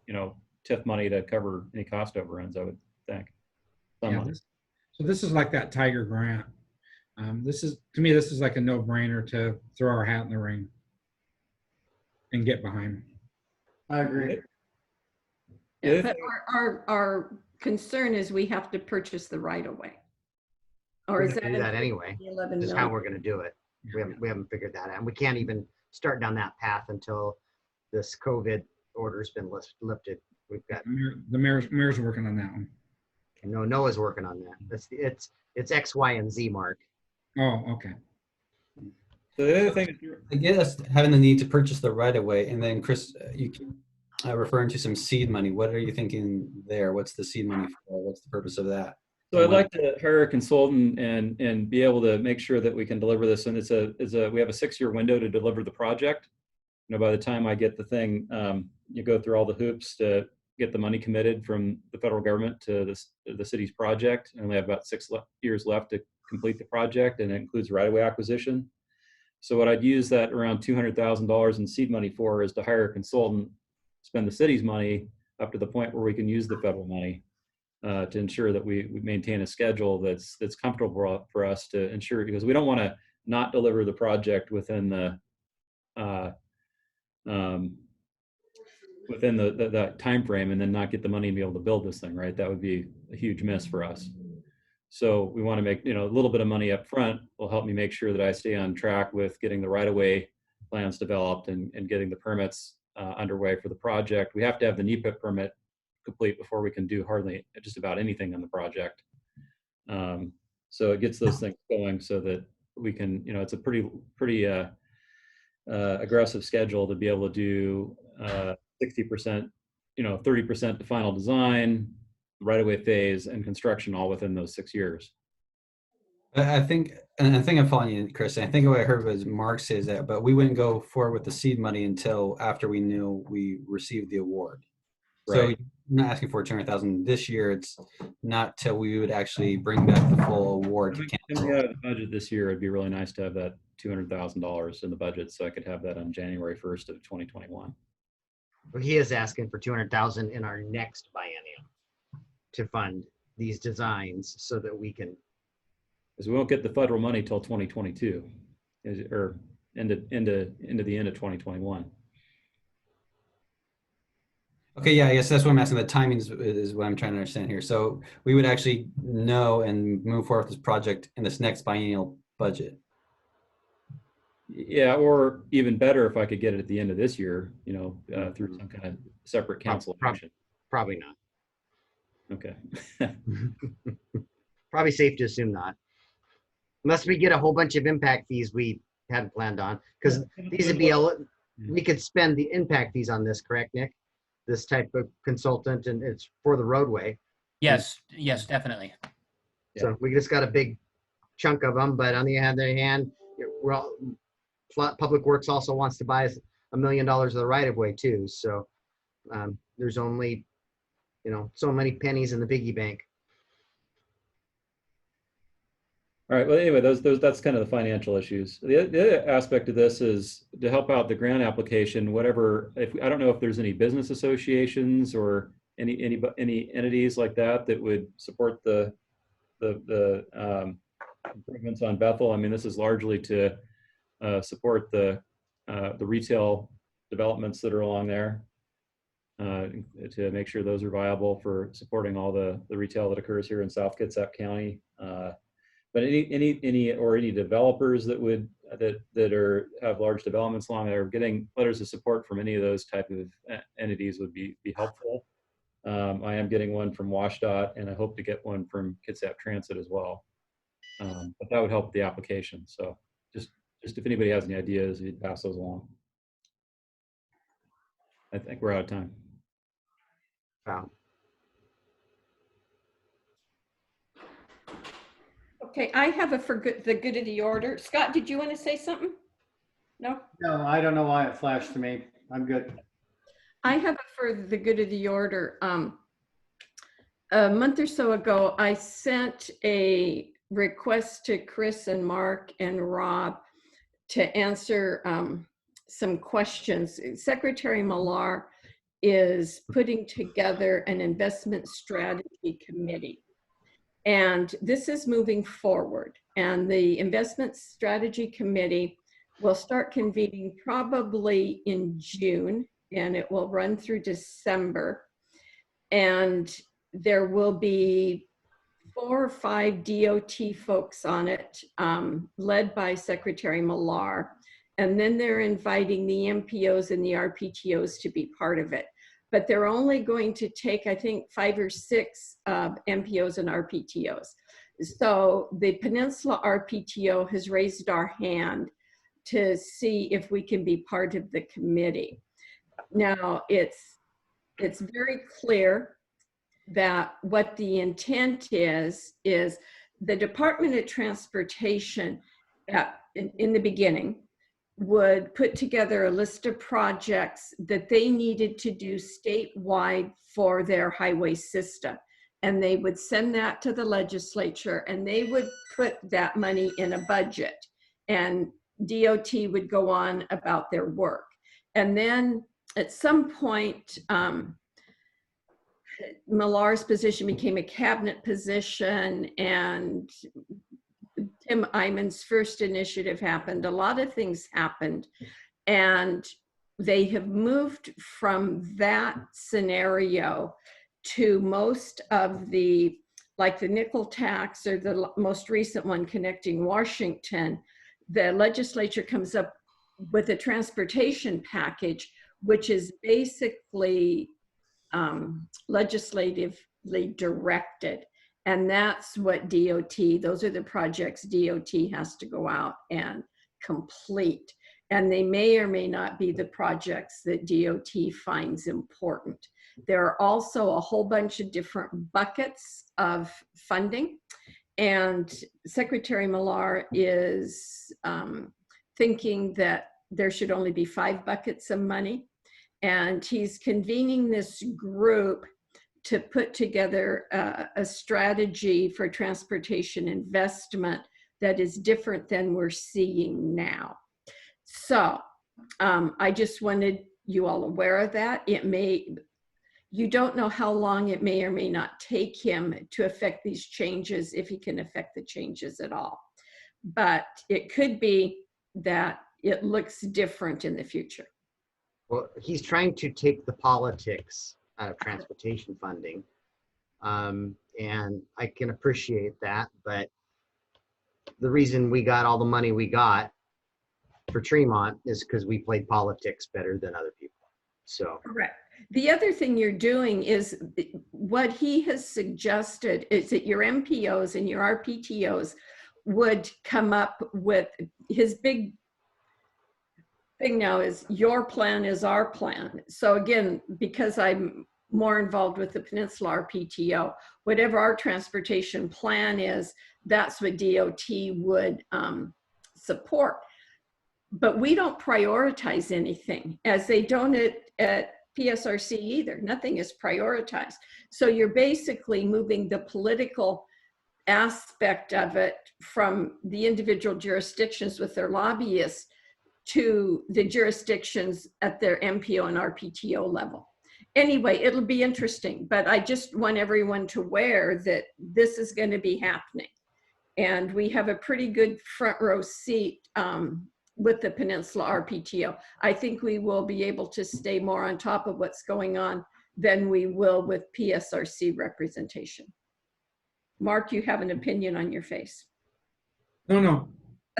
TIF money to cover any cost overruns, I would think. Yeah, so this is like that Tiger grant. To me, this is like a no-brainer to throw our hat in the ring and get behind. I agree. Yeah, but our concern is we have to purchase the right of way. Or is We're gonna do that included anyway. in the 11 Just how million? we're going to do it. We haven't figured that out. And we can't even start down that path until this COVID order's been lifted. We've got The mayor's working on that one. Noah's working on that. It's X, Y, and Z, Mark. Oh, okay. So the other thing, I guess having the need to purchase the right of way, and then Chris, you referring to some seed money. What are you thinking there? What's the seed money for? What's the purpose of that? so I'd like to hire a consultant and be able to make sure that we can deliver this. And we have a 6-year window to deliver the project. By the time I get the thing, you go through all the hoops to get the money committed from the federal government to the city's project. And we have about 6 years left to complete the project, and it includes right-of-way acquisition. So what I'd use that around $200,000 in seed money for is to hire a consultant, spend the city's money up to the point where we can use the federal money to ensure that we maintain a schedule that's comfortable for us to ensure, because we don't want to not deliver the project within the that time frame and then not get the money and be able to build this thing, right? That would be a huge miss for us. So we want to make, a little bit of money up front will help me make sure that I stay on track with getting the right-of-way plans developed and getting the permits underway for the project. We have to have the NEPA permit complete before we can do just about anything on the project. So it gets those things going so that we can, it's a pretty aggressive schedule to be able to do 60%, 30% to final design, right-of-way phase, and construction all within those 6 years. I think I'm following you, Chris. I think what I heard was Mark says that, but we wouldn't go forward with the seed money until after we knew we received the award. Right. So you're not asking for 200,000 this year. It's not till we would actually bring back the full award to Coming council. out of the budget this year, it'd be really nice to have that $200,000 in the budget so I could have that on January 1st of 2021. But he is asking for 200,000 in our next biennium to fund these designs so that we can. Because we won't get the federal money till 2022, or into the end of 2021. Okay, yeah, I guess that's what I'm asking. The timing is what I'm trying to understand here. So we would actually know and move forward with this project in this next biennial budget. Yeah, or even better if I could get it at the end of this year, through some kind of separate council action. Probably not. Okay. Probably safe to assume not. Unless we get a whole bunch of impact fees we hadn't planned on, because these would be, we could spend the impact fees on this, correct, Nick? This type of consultant, and it's for the roadway. Yes, yes, definitely. So we just got a big chunk of them, but on the other hand, we're all, Public Works also wants to buy us $1 million of the right of way too. So there's only, so many pennies in the piggy bank. All right. Well, anyway, that's kind of the financial issues. The other aspect of this is to help out the grant application. Whatever, I don't know if there's any business associations or any entities like that that would support the improvements on Bethel. I mean, this is largely to support the retail developments that are along there, to make sure those are viable for supporting all the retail that occurs here in South Kitsap County. But any developers that have large developments along there, getting letters of support from any of those type of entities would be helpful. I am getting one from WashDOT, and I hope to get one from Kitsap Transit as well. But that would help the application. So just if anybody has any ideas, you'd pass those along. I think we're out of time. Wow. Okay, I have a for the good of the order. Scott, did you want to say something? No? No, I don't know why it flashed to me. I'm good. I have a for the good of the order. A month or so ago, I sent a request to Chris and Mark and Rob to answer some questions. Secretary Millar is putting together an investment strategy committee. And this is moving forward. And the investment strategy committee will start convening probably in June, and it will run through December. And there will be 4 or 5 DOT folks on it, led by Secretary Millar. And then they're inviting the MPOs and the RPTOs to be part of it. But they're only going to take, I think, 5 or 6 MPOs and RPTOs. So the Peninsula RPTO has raised our hand to see if we can be part of the committee. Now, it's very clear that what the intent is the Department of Transportation in the beginning would put together a list of projects that they needed to do statewide for their highway system. And they would send that to the legislature, and they would put that money in a budget. And DOT would go on about their work. And then at some point, Millar's position became a cabinet position, and Tim Iman's first initiative happened. A lot of things happened, and they have moved from that scenario to most of the, like the nickel tax or the most recent one connecting Washington. The legislature comes up with a transportation package, which is basically legislatively directed. And that's what those are the projects DOT has to go out and complete. And they may or may not be the projects that DOT finds important. There are also a whole bunch of different buckets of funding. And Secretary Millar is thinking that there should only be 5 buckets of money. And he's convening this group to put together a strategy for transportation investment that is different than we're seeing now. So I just wanted you all aware of that. You don't know how long it may or may not take him to affect these changes, if he can affect the changes at all. But it could be that it looks different in the future. Well, he's trying to take the politics out of transportation funding. And I can appreciate that, but the reason we got all the money we got for Tremont is because we played politics better than other people. So correct. The other thing you're doing is what he has suggested is that your MPOs and your RPTOs would come up with his big thing now is your plan is our plan. So again, because I'm more involved with the Peninsula RPTO, whatever our transportation plan is, that's what DOT would support. But we don't prioritize anything, as they don't at PSRC either. Nothing is prioritized. So you're basically moving the political aspect of it from the individual jurisdictions with their lobbyists to the jurisdictions at their MPO and RPTO level. Anyway, it'll be interesting, but I just want everyone to aware that this is going to be happening. And we have a pretty good front row seat with the Peninsula RPTO. I think we will be able to stay more on top of what's going on than we will with PSRC representation. Mark, you have an opinion on your face. No, no.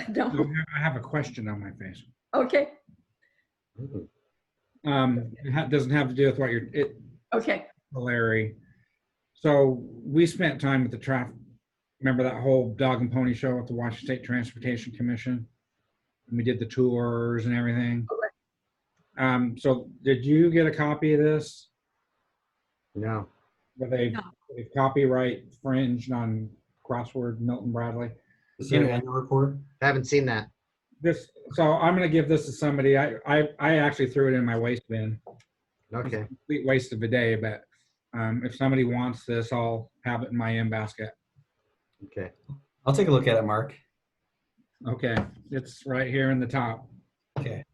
No? I have a question on my face. Okay, It doesn't have to do with what you're, okay. Larry. So we spent time with the traffic. Remember that whole dog and pony show at the Washington State Transportation Commission? And we did the tours and everything. So did you get a copy of this? No. Where they copyright fringed on crossword Milton Bradley? Is there an annual report? I haven't seen that. So I'm going to give this to somebody. I actually threw it in my waste bin. Okay. It's a complete waste of a day, but if somebody wants this, I'll have it in my in basket. Okay. I'll take a look at it, Mark. Okay, it's right here in the top. Okay.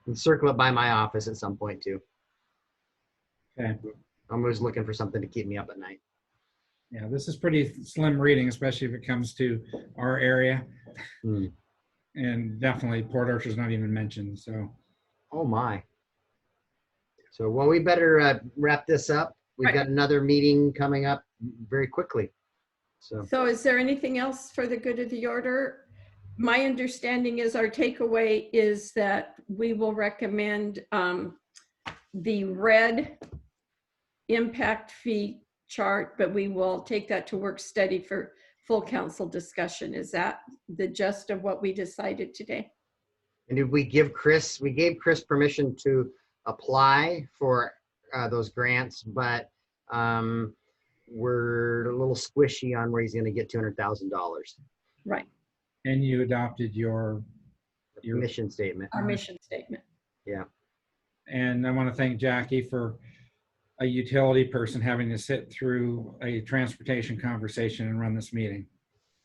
And circle it by my office at some point too. Okay. I'm always looking for something to keep me up at night. Yeah, this is pretty slim reading, especially if it comes to our area. And definitely Port Arthur's not even mentioned, so. Oh my. So, well, we better wrap this up. We've got another meeting coming up very quickly. So is there anything else for the good of the order? My understanding is our takeaway is that we will recommend the red impact fee chart, but we will take that to work study for full council discussion. Is that the gist of what we decided today? And did we give Chris, we gave Chris permission to apply for those grants, but we're a little squishy on where he's going to get $200,000. Right. And you adopted your Mission statement. Our mission statement. Yeah. And I want to thank Jackie for a utility person having to sit through a transportation conversation and run this meeting.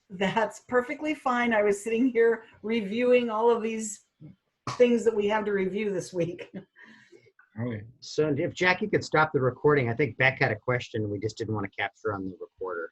That's perfectly fine. I was sitting here reviewing all of these things that we have to review this week. Okay. So if Jackie could stop the recording, I think Beck had a question we just didn't want to capture on the recorder.